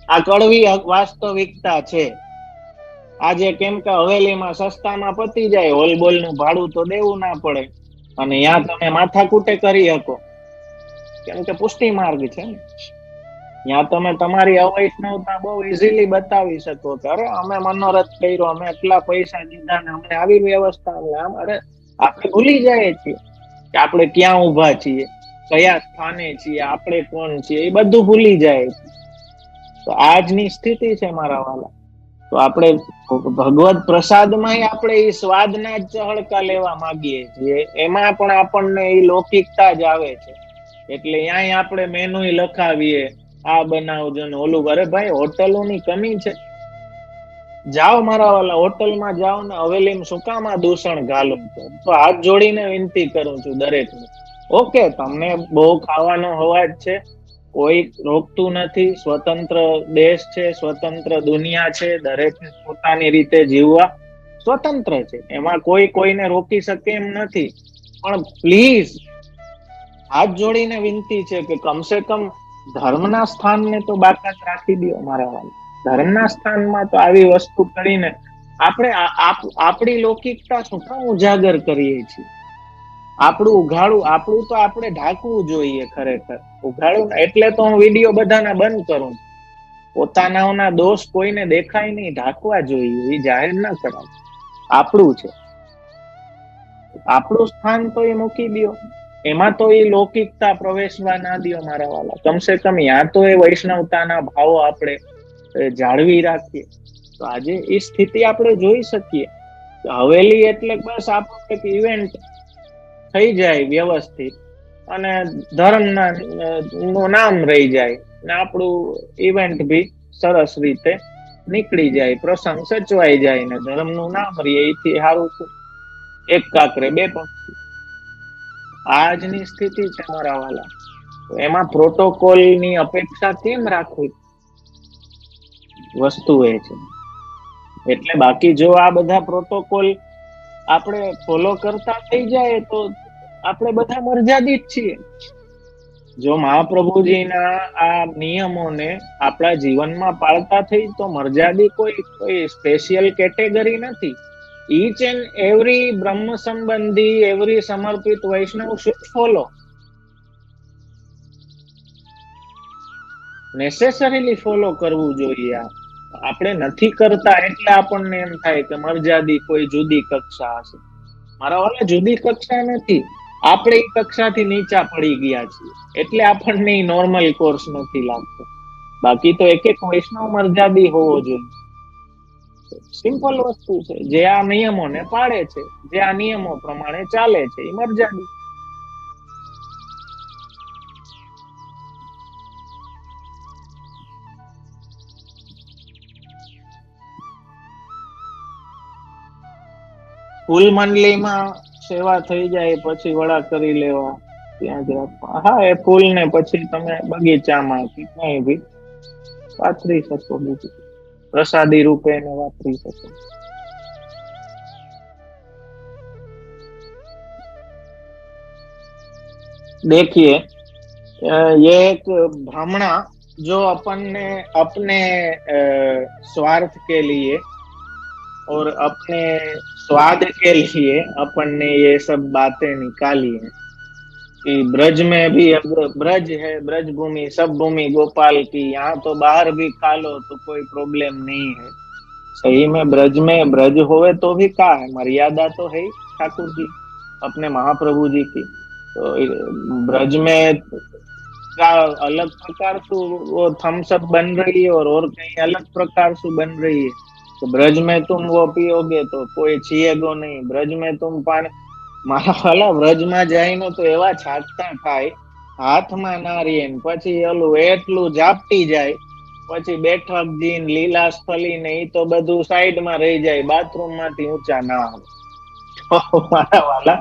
આ કડવી વાસ્તવિકતા છે આજે. કેમ કે હવેલીમાં સસ્તામાં પતી જાય, હોલબોલ નું ભાડું તો દેવું ના પડે, અને ત્યાં તમે માથાકૂટે કરી શકો, કેમ કે પુષ્ટિ માર્ગ છે ને. ત્યાં તમે તમારી અવૈષ્ણવતા બહુ ઇઝીલી બતાવી શકો કે અરે અમે મનોરથ કર્યો, અમે એટલા પૈસા દીધા ને અમને આવી વ્યવસ્થા. અરે આપણે ભૂલી જાય છીએ કે આપણે ક્યાં ઉભા છીએ, કયા સ્થાને છીએ, આપણે કોણ છીએ, એ બધું ભૂલી જાય. તો આજની સ્થિતિ છે મારા વાલા. તો આપણે ભગવત પ્રસાદમાં આપણે એ સ્વાદના જ ચહડકા લેવા માંગીએ છીએ, એમાં પણ આપણને એ લૌકિકતા જ આવે છે. એટલે અહીંયા આપણે મેનુ લખાવીએ, આ બનાવજો ને ઓલું. અરે ભાઈ, હોટલોની કમી છે? જાઓ મારા વાલા, હોટલમાં જાઓ ને હવેલીમાં શું કામ આ દૂષણ ઘાલો? તો હાથ જોડીને વિનંતી કરું છું દરેકને. ઓકે, તમને બહુ ખાવાનો હવા જ છે, કોઈ રોકતું નથી. સ્વતંત્ર દેશ છે, સ્વતંત્ર દુનિયા છે, દરેક પોતાની રીતે જીવવા સ્વતંત્ર છે, એમાં કોઈ કોઈને રોકી શકે એમ નથી. પણ પ્લીઝ હાથ જોડીને વિનંતી છે કે કમસે કમ ધર્મના સ્થાનને તો બાકાત રાખી દો મારા વાલા. ધર્મના સ્થાનમાં તો આવી વસ્તુ કરીને આપણે આપણી લૌકિકતા શું કામ ઉજાગર કરીએ છીએ? આપણું ઉઘાડું, આપણું તો આપણે ઢાંકવું જોઈએ. ખરેખર ઉઘાડું એટલે તો હું વિડીયો બધાના બંધ કરું. પોતાના દોષ કોઈને દેખાય નહીં, ઢાંકવા જોઈએ, એ જાહેર ના કરાય. આપણું છે, આપણું સ્થાન તો એ મૂકી દો. એમાં તો એ લૌકિકતા પ્રવેશવા ના દો મારા વાલા. કમસે કમ યા તો એ વૈષ્ણવતાના ભાવો આપણે જાળવી રાખીએ. તો આજે એ સ્થિતિ આપણે જોઈ શકીએ. હવેલી એટલે બસ આપણું એક ઇવેન્ટ થઈ જાય વ્યવસ્થિત, અને ધર્મના નું નામ રહી જાય, ને આપણું ઇવેન્ટ ભી સરસ રીતે નીકળી જાય, પ્રસંગ સચવાઈ જાય, ને ધર્મનું નામ રહીએ. એથી સારું એક કાકરે બે પક્ષી. આજની સ્થિતિ છે મારા વાલા. એમાં પ્રોટોકોલ ની અપેક્ષા કેમ રાખવી? વસ્તુ એ છે. એટલે બાકી જો આ બધા પ્રોટોકોલ આપણે ફોલો કરતા થઈ જાય તો આપણે બધા મર્યાદિત છીએ. જો મહાપ્રભુજીના આ નિયમોને આપણા જીવનમાં પાળતા થઈ તો મર્યાદી કોઈ સ્પેશિયલ કેટેગરી નથી. ઈચ એન્ડ એવરી બ્રહ્મ સંબંધી, એવરી સમર્પિત વૈષ્ણવ શુડ ફોલો, નેસેસરીલી ફોલો કરવું જોઈએ. આપણે નથી કરતા એટલે આપણને એમ થાય કે મર્યાદી કોઈ જુદી કક્ષા હશે. મારા વાળા, જુદી કક્ષા નથી, આપણે એ કક્ષાથી નીચા પડી ગયા છીએ એટલે આપણને નોર્મલ કોર્સ નથી લાગતો. બાકી તો એક એક વૈષ્ણવ મર્યાદી હોવો જોઈએ. સિમ્પલ વસ્તુ છે. જે આ નિયમોને પાળે છે, જે આ નિયમો પ્રમાણે ચાલે છે, એ મર્યાદી. ફૂલ મંડલીમાં સેવા થઈ જાય પછી વડા કરી લેવા, ત્યાં જ રાખવા. હા, એ ફૂલ ને પછી તમે બગીચામાં કે ક્યાંય બી વાપરી શકો, બીજું પ્રસાદી રૂપે એને વાપરી શકો. देखिए, ये एक भ्रमणा जो अपने अपने स्वार्थ के लिए और अपने स्वाद के लिए अपन ने ये सब बातें निकाली है कि ब्रज में भी, अब ब्रज है, ब्रज भूमि, सब भूमि गोपाल की, यहाँ तो बाहर भी खा लो तो कोई प्रॉब्लम नहीं है। सही में ब्रज होवे तो भी क्या है, मर्यादा तो है ठाकुर जी अपने महाप्रभु जी की। तो ब्रज में का अलग प्रकार से वो थम्सअप बन रही है और कहीं अलग प्रकार से बन रही है। तो ब्रज में तुम वो पियोगे तो कोई छीएगो नहीं। ब्रज में तुम पानी, मारा वाला ब्रज में जाइनो तो एवा छाटता थाय, हाथ में नारिये, पछी ओलू एटलू झापटी जाय, पछी बैठक जीन लीला स्थली ने ई तो बधु साइड में रही जाय, बाथरूम मांथी ऊंचा ना आवे। तो मारा वाला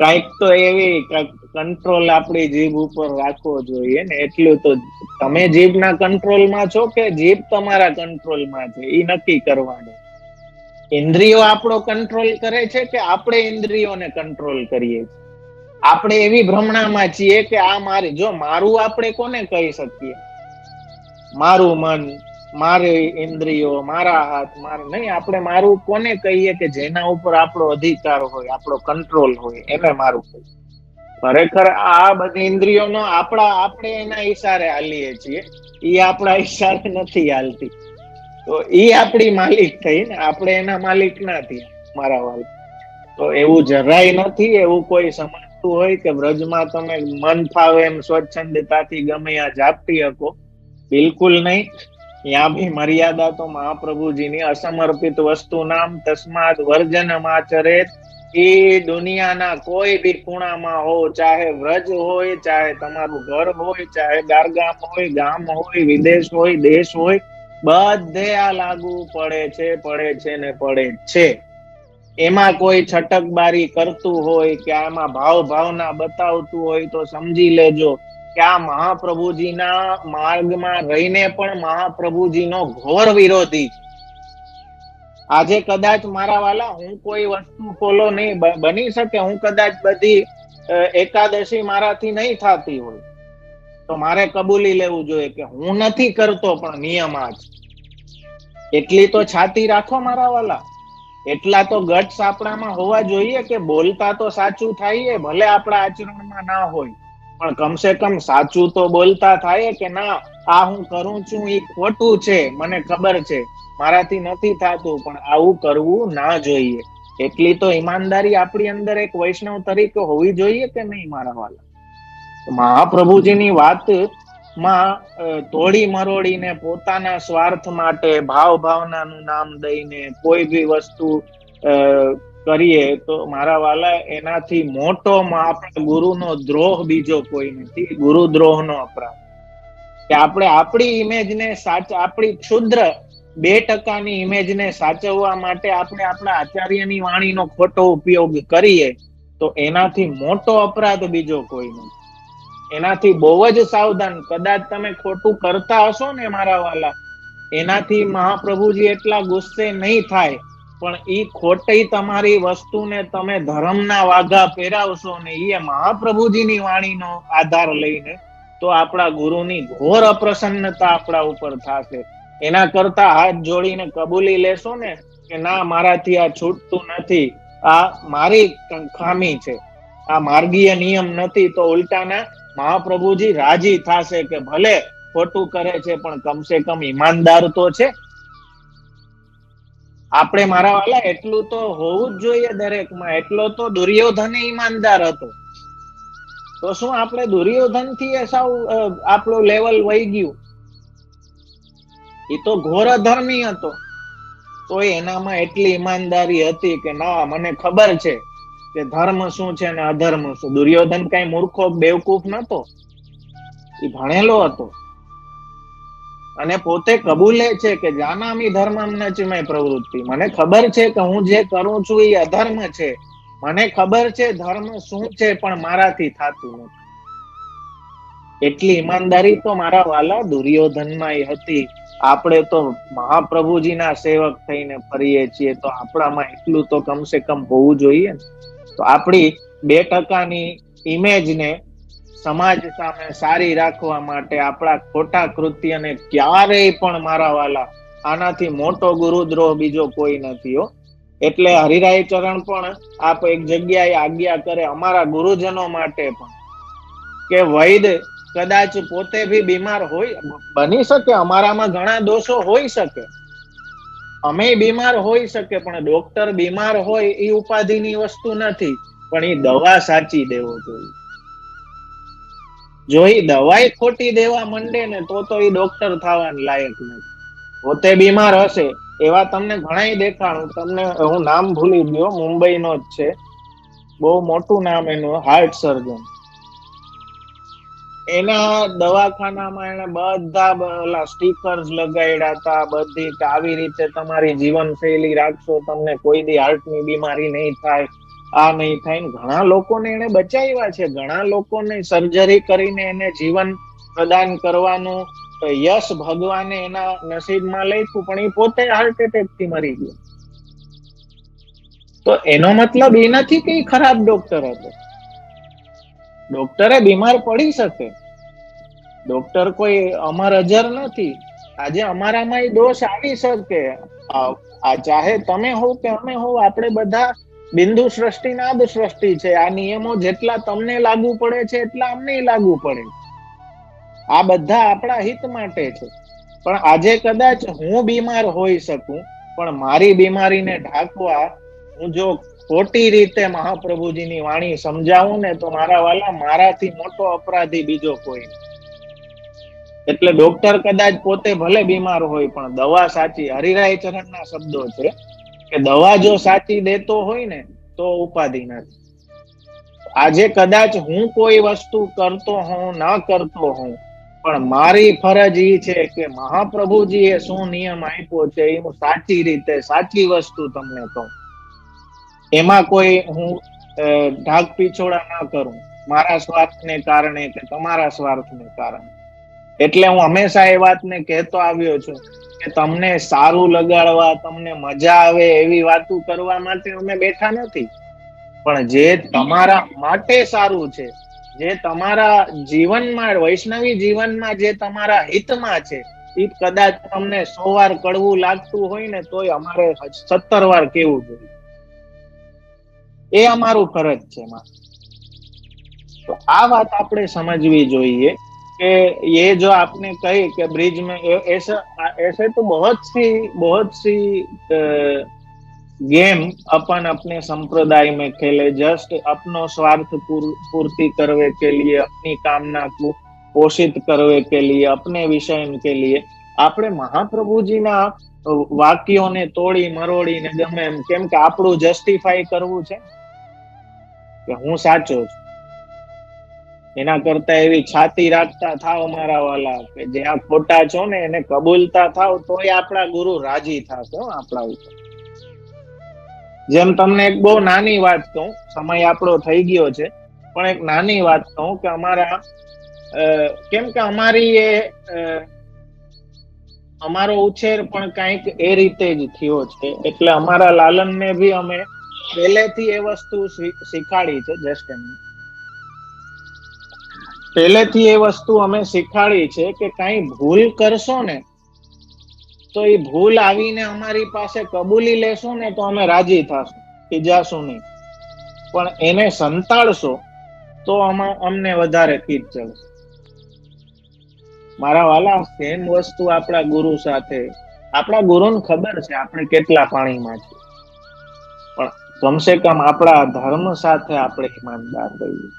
कांईक तो एवी कंट्रोल आपणी जीभ उपर राखवो जोईए ने। एटલું तो તમે જીભના કંટ્રોલમાં છો કે જીભ તમારા કંટ્રોલમાં છે એ નક્કી કરવાનું। ઇન્દ્રિયો આપણો કંટ્રોલ કરે છે કે આપણે ઇન્દ્રિયોને કંટ્રોલ કરીએ છીએ? આપણે એવી ભ્રમણામાં છીએ કે આ મારી, જો મારું આપણે કોને કહી શકીએ? મારું મન, મારી ઇન્દ્રિયો, મારા હાથ, મારા નહીં, આપણે મારું કોને કહીએ કે જેના ઉપર આપણો અધિકાર હોય, આપણો કંટ્રોલ હોય, એને મારું કહીએ। ખરેખર આ બધી ઇન્દ્રિયોનો આપણે એના ઈશારે હાલીએ છીએ, એ આપણા ઈશારે નથી હાલતી। તો એ આપણી માલિક થઈ ને, આપણે એના માલિક નથી મારા વાલ। તો એવું જરાય નથી, એવું કોઈ સમજતું હોય કે બ્રજમાં તમે મન ફાવે એમ સ્વચ્છંદતાથી ગમે આ ઝાપટી શકો? બિલકુલ નહીં। यहाँ भी मर्यादा तो महाप्रभु जी ने असमर्पित वस्तु नाम तस्माद वर्जन माचरेत। એ દુનિયાના કોઈ બી ખૂણામાં હો, ચાહે વ્રજ હોય, ચાહે તમારું ઘર હોય, ચાહે ગારગામ હોય, ગામ હોય, વિદેશ હોય, દેશ હોય, બધે આ લાગુ પડે છે ને પડે છે। એમાં કોઈ છટકબારી કરતું હોય કે આમાં ભાવના બતાવતું હોય તો સમજી લેજો કે આ મહાપ્રભુજીના માર્ગમાં રહીને પણ મહાપ્રભુજીનો ઘોર વિરોધી છે। આજે કદાચ મારા વાલા હું કોઈ વસ્તુ ફોલો નહીં બની શકે, હું કદાચ બધી એકાદશી મારાથી નહીં થતી હોય, તો મારે કબૂલી લેવું જોઈએ કે હું નથી કરતો, પણ નિયમ આ છે. એટલી તો છાતી રાખો મારા વાલા, એટલા તો ગટ્સ આપણામાં હોવા જોઈએ કે બોલતા તો સાચું થાય, ભલે આપણા આચરણમાં ના હોય, પણ કમસે કમ સાચું તો બોલતા થાય કે ના, આ હું કરું છું એ ખોટું છે, મને ખબર છે, મારાથી નથી થતું, પણ આવું કરવું ના જોઈએ. એટલી તો ઈમાનદારી આપણી અંદર એક વૈષ્ણવ તરીકે હોવી જોઈએ કે નહીં મારા વાલા? મહાપ્રભુજીની વાત માં તોડી મરોડીને પોતાના સ્વાર્થ માટે ભાવ ભાવનાનું નામ દઈને કોઈ બી વસ્તુ કરીએ તો મારા વાલા, એનાથી મોટો આપણા ગુરુનો દ્રોહ બીજો કોઈ નથી, ગુરુદ્રોહનો અપરાધ. કે આપણે આપણી ઇમેજને આપણી ક્ષુદ્ર 2% ઇમેજને સાચવવા માટે આપણે આપણા આચાર્યની વાણીનો ખોટો ઉપયોગ કરીએ તો એનાથી મોટો અપરાધ બીજો કોઈ નથી. એનાથી બહુ જ સાવધાન. કદાચ તમે ખોટું કરતા હશો ને મારા વાલા, એનાથી મહાપ્રભુજી એટલા ગુસ્સે નહીં થાય, પણ ઈ ખોટી તમારી વસ્તુને તમે ધર્મના વાઘા પહેરાવશો ને એ મહાપ્રભુજીની વાણીનો આધાર લઈને, તો આપણા ગુરુની ઘોર અપ્રસન્નતા આપણા ઉપર થશે. એના કરતા હાથ જોડીને કબૂલી લેશો ને કે ના, મારાથી આ છૂટતું નથી, આ મારી ખામી છે, આ માર્ગીય નિયમ નથી, તો ઉલટાના મહાપ્રભુજી રાજી થશે કે ભલે ખોટું કરે છે પણ કમસે કમ ઈમાનદાર તો છે. આપણે મારા વાલા એટલું તો હોવું જ જોઈએ દરેકમાં. એટલો તો દુર્યોધન ઈમાનદાર હતો, તો શું આપણે દુર્યોધન થી સાવ આપણું લેવલ વહી ગયું? એ તો ઘોર અધર્મી હતો, તો એનામાં એટલી ઈમાનદારી હતી કે ના, મને ખબર છે કે ધર્મ શું છે ને અધર્મ શું. દુર્યોધન કઈ મૂર્ખો બેવકૂફ નતો, એ ભણેલો હતો અને પોતે કબૂલે છે કે જાનામી ધર્મમ ન ચિમય પ્રવૃત્તિ. મને ખબર છે કે હું જે કરું છું એ અધર્મ છે, મને ખબર છે ધર્મ શું છે, પણ મારાથી થતું નથી. એટલી ઈમાનદારી તો મારા વાલા દુર્યોધનમાં એ હતી. આપણે તો મહાપ્રભુજીના સેવક થઈને ફરીએ છીએ, તો આપણામાં એટલું તો કમસે કમ હોવું જોઈએ ને. તો આપણી 2%ની ઇમેજને સમાજ સામે સારી રાખવા માટે આપણા ખોટા કૃત્યને ક્યારેય પણ મારા વાલા, આનાથી મોટો ગુરુદ્રોહ બીજો કોઈ નથી હો. એટલે હરિરાય ચરણ પણ આપ એક જગ્યાએ આજ્ઞા કરે અમારા ગુરુજનો માટે પણ, કે વૈદ કદાચ પોતે ભી બીમાર હોય, બની શકે અમારામાં ઘણા દોષો હોઈ શકે, અમે બીમાર હોઈ શકે, પણ ડોક્ટર બીમાર હોય એ ઉપાધિની વસ્તુ નથી, પણ એ દવા સાચી દેવો જોઈએ. જો એ દવાઈ ખોટી દેવા માંડે ને તો એ ડોક્ટર થવાનું લાયક નથી. પોતે બીમાર હશે એવા તમને ઘણા દેખાણું. તમને હું નામ ભૂલી ગયો, મુંબઈનો જ છે, બહુ મોટું નામ એનું, હાર્ટ સર્જન. એના દવાખાનામાં એને બધા સ્ટીકર્સ લગાડ્યા હતા, બધી કે આવી રીતે તમારી જીવનશૈલી રાખશો, તમને કોઈ દી હાર્ટની બીમારી નહીં થાય, આ નહીં થાય. ઘણા લોકોને એને બચાવ્યા છે, ઘણા લોકોને સર્જરી કરીને એને જીવન પ્રદાન કરવાનું યશ ભગવાને એના નસીબમાં લખ્યું, પણ એ પોતે હાર્ટ એટેક થી મરી ગયો. તો એનો મતલબ એ નથી કે ખરાબ ડોક્ટર હતો. ડોક્ટરે બીમાર પડી શકે, ડોક્ટર કોઈ અમર અજર નથી. આજે અમારામાં એ દોષ આવી શકે, આ ચાહે તમે હો કે અમે હો, આપણે બધા બિંદુ સૃષ્ટિ નાદ સૃષ્ટિ છે. આ નિયમો જેટલા તમને લાગુ પડે છે એટલા અમને લાગુ પડે. આ બધા આપણા હિત માટે છે. પણ આજે કદાચ હું બીમાર હોઈ શકું, પણ મારી બીમારીને ઢાંકવા હું જો ખોટી રીતે મહાપ્રભુજીની વાણી સમજાવું ને, તો મારા વાલા, મારાથી મોટો અપરાધી બીજો કોઈ નહીં. એટલે ડોક્ટર કદાચ પોતે ભલે બીમાર હોય, પણ દવા સાચી. હરિરાય ચરણના શબ્દો છે કે દવા જો સાચી દેતો હોય ને તો ઉપાધિ નથી. આજે કદાચ હું કોઈ વસ્તુ કરતો હોઉં, ના કરતો હોઉં, પણ મારી ફરજ એ છે કે મહાપ્રભુજી એ શું નિયમ આપ્યો છે એ હું સાચી રીતે સાચી વસ્તુ તમને કહું. એમાં કોઈ હું ઢાક પીછોડા ના કરું મારા સ્વાર્થને કારણે કે તમારા સ્વાર્થને કારણે. એટલે હું હંમેશા એ વાતને કહેતો આવ્યો છું કે તમને સારું લગાડવા, તમને મજા આવે એવી વાતો કરવા માટે અમે બેઠા નથી, પણ જે તમારા માટે સારું છે, જે તમારા જીવનમાં, વૈષ્ણવી જીવનમાં જે તમારા હિતમાં છે, એ કદાચ તમને 100 વાર કડવું લાગતું હોય ને તોય અમારે 17 વાર કેવું જોઈએ. એ અમારું ફરજ છે. તો આ વાત આપણે સમજવી જોઈએ कि ये जो आपने कही कि ब्रिज में ऐसा ऐसे तो बहुत सी गेम अपन अपने संप्रदाय में खेले, जस्ट अपनो स्वार्थ पूर्ति करने के लिए, अपनी कामना को पोषित करने के लिए, अपने विषय के लिए આપણે મહાપ્રભુજીના વાક્યોને તોડી મરોડીને ગમે એમ, કેમ કે આપણું જસ્ટિફાઈ કરવું છે કે હું સાચો છું, એના કરતા એવી છાતી રાખતા થાવ મારા વાલા કે જે આ ખોટા છો ને એને કબૂલતા થાવ તોય આપણા ગુરુ રાજી થશે આપણા ઉપર. જેમ તમને એક બહુ નાની વાત કહું, સમય આપણો થઈ ગયો છે, પણ એક નાની વાત કહું કે અમારા કેમ કે અમારો ઉછેર પણ કંઈક એ રીતે જ થયો છે, એટલે અમારા લાલનને બી અમે પહેલેથી એ વસ્તુ શીખાડી છે. જસ્ટ પહેલેથી એ વસ્તુ અમે શીખાડી છે કે કઈ ભૂલ કરશો ને તો એ ભૂલ આવીને અમારી પાસે કબૂલી લેશો ને તો અમે રાજી થશું, ખીજાશું નહીં, પણ એને સંતાડશો તો અમને વધારે ખીજ ચડશે. મારા વાલા, સેમ વસ્તુ આપણા ગુરુ સાથે. આપણા ગુરુને ખબર છે આપણે કેટલા પાણીમાં છે, પણ કમસે કમ આપણા ધર્મ સાથે આપણે ઈમાનદાર રહીએ.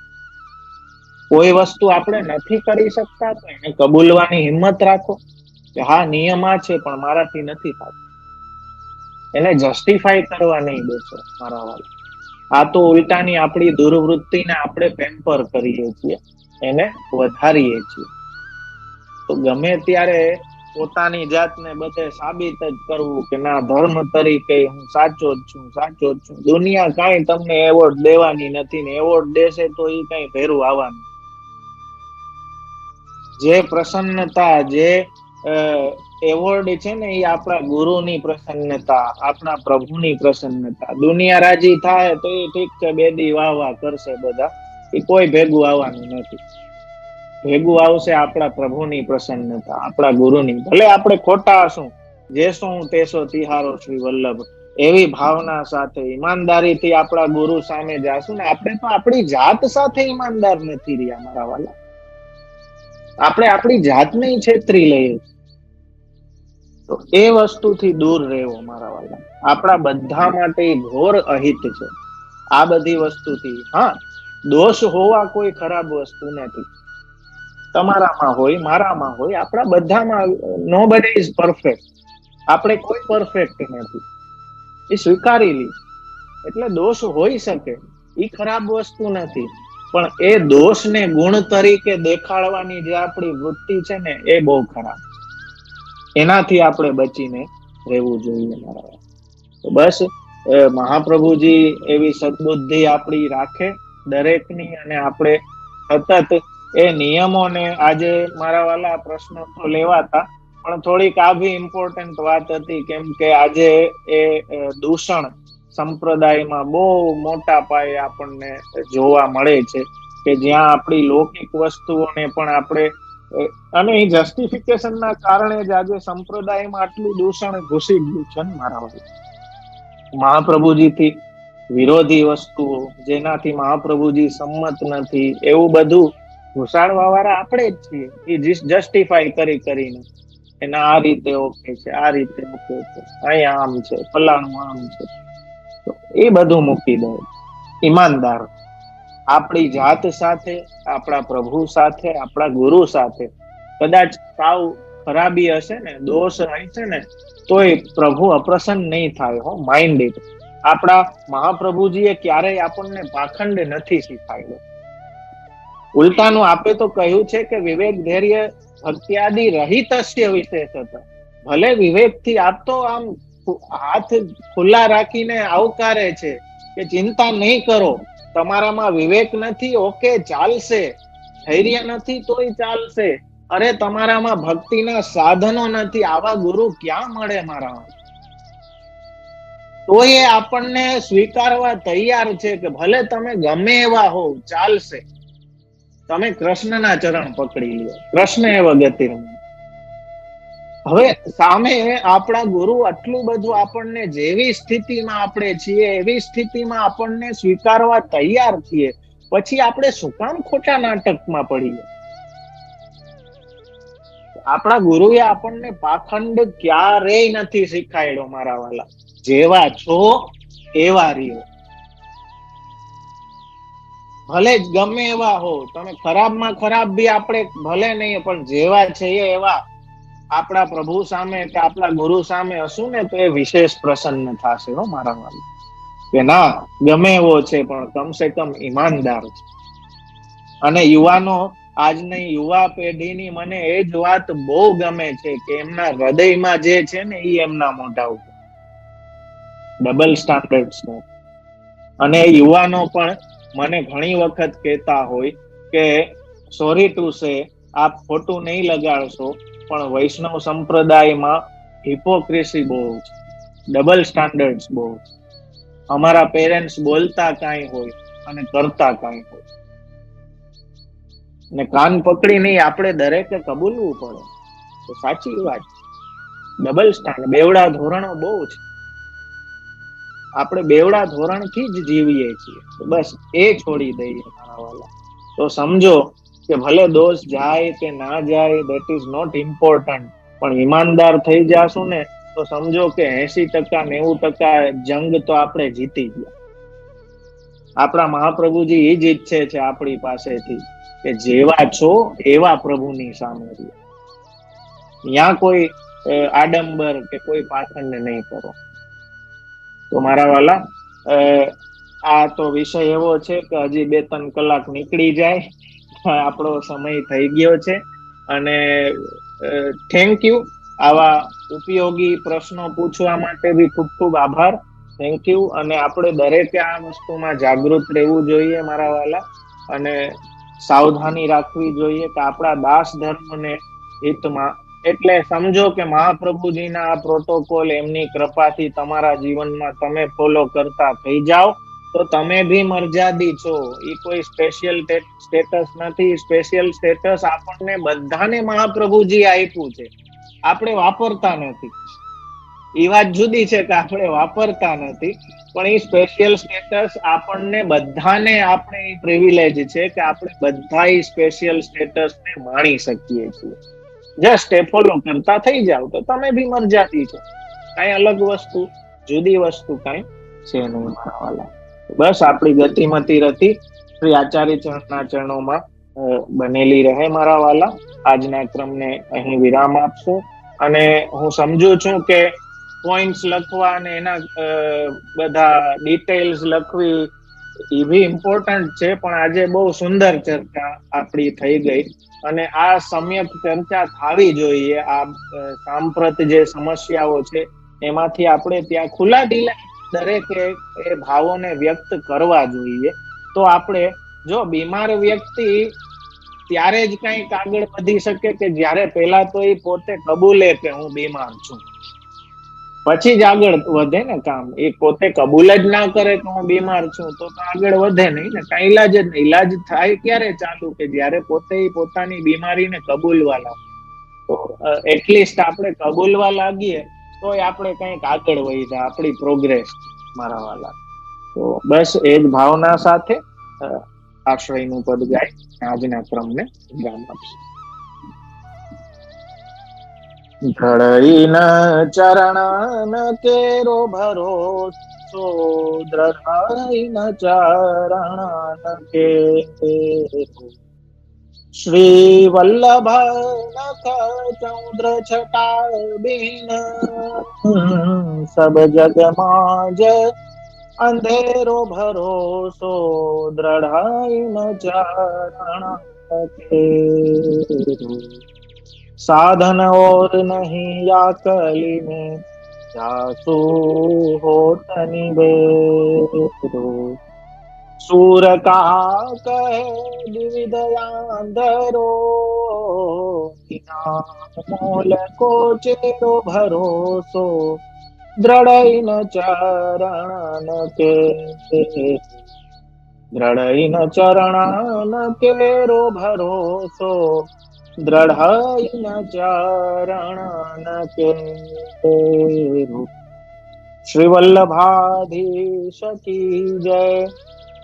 કોઈ વસ્તુ આપણે નથી કરી શકતા તો એને કબૂલવાની હિંમત રાખો કે હા નિયમ આ છે પણ મારાથી નથી થતું. એને જસ્ટિફાઈ કરવા નહીં બેસો મારા વાલા. આ તો ઉલટાની આપણી દુર્વૃત્તિને આપણે પેમ્પર કરીએ છીએ, એને વધારીએ છીએ. તો ગમે ત્યારે પોતાની જાતને બધે સાબિત જ કરવું કે ના ધર્મ તરીકે હું સાચો જ છું, સાચો જ છું. દુનિયા કાંઈ તમને એવોર્ડ દેવાની નથી ને એવોર્ડ દેશે તો એ કઈ ભેરું આવવાનું. જે પ્રસન્નતા, જે એવોર્ડ છે ને એ આપણા ગુરુની પ્રસન્નતા, આપણા પ્રભુની પ્રસન્નતા. દુનિયા રાજી થાય તો એ ઠીક છે, બે દી વાહ વાહ કરશે બધા, એ કોઈ ભેગું આવવાનું નથી. ભેગું આવશે આપણા પ્રભુની પ્રસન્નતા, આપણા ગુરુની. ભલે આપણે ખોટા હશું, જેસો હું તેસો તિહારો શ્રી વલ્લભ, એવી ભાવના સાથે ઈમાનદારીથી આપણા ગુરુ સામે જાશું ને. આપણે તો આપણી જાત સાથે ઈમાનદાર નથી રહ્યા મારા વાલા. આપણે આપણી જાતને છેતરી લઈએ, તો એ વસ્તુથી દૂર રહેવો મારા વાલા. આપણા બધા માટે ઘોર અહિત છે આ બધી વસ્તુથી. હા, દોષ હોવા કોઈ ખરાબ વસ્તુ નથી. તમારામાં હોય, મારામાં હોય, આપણા બધામાં. Nobody is perfect. આપણે કોઈ પરફેક્ટ નથી, એ સ્વીકારી લી. એટલે દોષ હોઈ શકે, એ ખરાબ વસ્તુ નથી, પણ એ દોષને ગુણ તરીકે દેખાડવાની જે આપણી વૃત્તિ છે ને એ બહુ ખરાબ. એનાથી આપણે બચીને રહેવું જોઈએ મારા. તો બસ મહાપ્રભુજી એવી સદબુદ્ધિ આપણી રાખે દરેકની, અને આપણે સતત એ નિયમોને. આજે મારા વાલા પ્રશ્નો તો લેવાતા, પણ થોડીક આ બી ઇમ્પોર્ટન્ટ વાત હતી, કેમ કે આજે એ દૂષણ સંપ્રદાયમાં બહુ મોટા પાયે આપણને જોવા મળે છે, કે જ્યાં આપણી લૌકિક વસ્તુઓને પણ આપણે, અને એ જસ્ટિફિકેશન ના કારણે જ આજે સંપ્રદાયમાં આટલું દૂષણ ઘૂસી ગયું છે ને મારા વાલા. મહાપ્રભુજીથી વિરોધી વસ્તુઓ, જેનાથી મહાપ્રભુજી સંમત નથી, એવું બધું ઘુસાડવા વાળા આપણે જ છીએ. એ જસ્ટિફાઈ કરીને એના આ રીતે ઓકે છે, આ રીતે ઓકે છે, અહીંયા આમ છે, ફલાણું આમ છે. તો એ બધું મૂકી દે, ઈમાનદાર આપણી જાત સાથે, આપણા પ્રભુ સાથે, આપણા ગુરુ સાથે. કદાચ સાવ ખરાબી હશે ને, દોષ હશે ને, તોય પ્રભુ અપ્રસન્ન નહીં થાય. હો, માઇન્ડ ઇટ. આપણા મહાપ્રભુજીએ ક્યારેય આપણને પાખંડ નથી શીખાયો. ઉલટાનું આપે તો કહ્યું છે કે વિવેક ધૈર્ય ભક્ત્યાદિ રહિતસ્ય વિશેષત. ભલે વિવેકથી આપ તો આમ હાથ ખુલ્લા રાખીને આવકારે છે કે ચિંતા નહીં કરો, તમારામાં વિવેક નથી, ઓકે ચાલશે. ધૈર્ય નથી તોય ચાલશે. અરે તમારામાં ભક્તિના સાધનો નથી, આવા ગુરુ ક્યાં મળે મારા. તો એ આપણને સ્વીકારવા તૈયાર છે કે ભલે તમે ગમે એવા હોવ, ચાલશે. તમે કૃષ્ણના ચરણ પકડી લ્યો, કૃષ્ણ એવ ગતિર્મમ. હવે સામે આપણા ગુરુ આટલું બધું આપણને, જેવી સ્થિતિમાં આપણે છીએ એવી સ્થિતિમાં આપણને સ્વીકારવા તૈયાર છીએ, પછી આપણે શું કામ ખોટા નાટકમાં પડીએ? આપણા ગુરુએ આપણને પાખંડ ક્યારેય નથી શીખાયડો મારા વાલા. જેવા છો એવા રહ્યો. ભલે જ ગમે એવા હો તમે, ખરાબમાં ખરાબ બી આપણે ભલે નહીં, પણ જેવા છે એવા આપણા પ્રભુ સામે કે આપણા ગુરુ સામે હશું ને, તો એ વિશેષ પ્રસન્ન થશે હો મારા વાલા. કે ના, ગમે એવો છે પણ કમસે કમ ઈમાનદાર છે. અને યુવાનો, આજની યુવા પેઢીની મને એ જ વાત બહુ ગમે છે કે એમના હૃદયમાં જે છે ને એ એમના મોઢા ઉપર ડબલ સ્ટાન્ડર્ડ છે. અને યુવાનો પણ મને ઘણી વખત કહેતા હોય કે સોરી ટુ સે, આપ ખોટું નહીં લગાડશો, પણ વૈષ્ણવ સંપ્રદાયમાં હિપોક્રેસી બહુ છે, ડબલ સ્ટાન્ડર્ડ બહુ છે. અમારા પેરેન્ટ્સ બોલતા કાંઈ હોય અને કરતા કાંઈ હોય, ને કાન પકડી નહીં આપણે દરેકે કબૂલવું પડે. તો સાચી વાત, ડબલ સ્ટાન્ડર્ડ, બેવડા ધોરણો બહુ છે. આપણે બેવડા ધોરણથી જ જીવીએ છીએ, બસ એ છોડી દઈએ મારા વાલા. તો સમજો કે ભલે દોષ જાય કે ના જાય, દેટ ઇઝ નોટ ઇમ્પોર્ટન્ટ, પણ ઈમાનદાર થઈ જાશું ને તો સમજો કે 80%, 90% જંગ તો આપણે જીતી ગયા. આપણા મહાપ્રભુજી એ જ ઈચ્છે છે આપણી પાસેથી કે જેવા છો એવા પ્રભુની સામે રહ્યો. ત્યાં કોઈ આડંબર કે કોઈ પાખંડ નહીં કરો. તો મારા વાલા, આ તો વિષય એવો છે કે હજી 2-3 કલાક નીકળી જાય, આપણો સમય થઈ ગયો છે. અને થેન્ક યુ, આવા ઉપયોગી પ્રશ્નો પૂછવા માટે બી ખૂબ ખૂબ આભાર. Thank you. અને આપણે દરેકે આ વસ્તુમાં જાગૃત રહેવું જોઈએ મારા વાલા, અને સાવધાની રાખવી જોઈએ કે આપણા દાસ ધર્મને હિતમાં. એટલે સમજો કે મહાપ્રભુજીના આ પ્રોટોકોલ એમની કૃપાથી તમારા જીવનમાં તમે ફોલો કરતા થઈ જાઓ, તો તમે બી મર્યાદી છો. એ કોઈ સ્પેશિયલ સ્ટેટસ નથી. સ્પેશિયલ સ્ટેટસ આપણને બધાને મહાપ્રભુજી આપ્યું છે, આપણે વાપરતા નથી. એ વાત જુદી છે કે આપણે વાપરતા નથી, પણ એ સ્પેશિયલ સ્ટેટસ આપણને બધાને, આપણે એ પ્રિવિલેજ છે કે આપણે બધા એ સ્પેશિયલ સ્ટેટસને માણી શકીએ છીએ. જસ્ટ એ ફોલો કરતા થઈ જાવ તો તમે બી મરજાતી છો. કઈ અલગ વસ્તુ, જુદી વસ્તુ કઈ છે નહીં મારા વાલા. બસ આપણી ગતિમતી રતી શ્રી આચાર્ય ચરણના ચરણોમાં બનેલી રહે મારા વાલા. આજના ક્રમને અહીં વિરામ આપશો. અને હું સમજુ છું કે પોઈન્ટ્સ લખવા અને એના બધા ડિટેલ્સ લખવી એ બી ઇમ્પોર્ટન્ટ છે, પણ આજે બહુ સુંદર ચર્ચા આપણી થઈ ગઈ. અને આ સમ્યક ચર્ચા થવી જોઈએ. આ સાંપ્રત જે સમસ્યાઓ છે એમાંથી આપણે ત્યાં ખુલ્લા દિલે દરેકે એ ભાવોને વ્યક્ત કરવા જોઈએ. તો આપણે, જો બીમાર વ્યક્તિ ત્યારે જ કંઈક આગળ વધી શકે કે જ્યારે પહેલા તો એ પોતે કબૂલે કે હું બીમાર છું, પછી જ આગળ વધે ને કામ. એ પોતે કબૂલ જ ના કરે કે હું બીમાર છું, તો આગળ વધે નહીં ને. કઈ ઈલાજ જ નહીં. ઈલાજ થાય ક્યારે ચાલુ? કે જ્યારે પોતે પોતાની બીમારીને કબૂલવા લાગે. તો એટલીસ્ટ આપણે કબૂલવા લાગીએ તો આપણે કંઈક આગળ વધ્યા, આપણી પ્રોગ્રેસ મારા વાલા. તો બસ એ જ ભાવના સાથે આશ્રયનું પદ ગાય આજના ક્રમને વિરામ આપશે. ઘડઈ ન ચરણ કેરો ભરોસો, દ્રઢાઈ ન ચરણ કેરો. શ્રી વલ્લભ નખ ચૌદ્ર છટા બિન, સબ જગ માજ અંધેરો ભરોસો, દ્રઢાઈ ન ચરણ કેરો. साधन और नहीं या कली में, जासु होत निबेरो. सूर कहा कहे द्विविधयांधरो, मोल को चेरो भरोसो, दृढ़ न चरण के. દ્રઢઈ ન ચરણ ન કેરો ભરોસો, દ્રઢઈ ન ચરણ ન કેરો। श्री वल्लभाधीश की जय।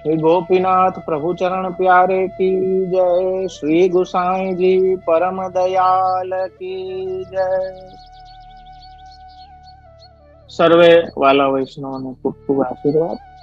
श्री गोपीनाथ प्रभु चरण प्यारे की जय। श्री गुसाई जी परम दयाल की जय। सर्वे वाला वैष्णव ने खूब खूब आशीर्वाद।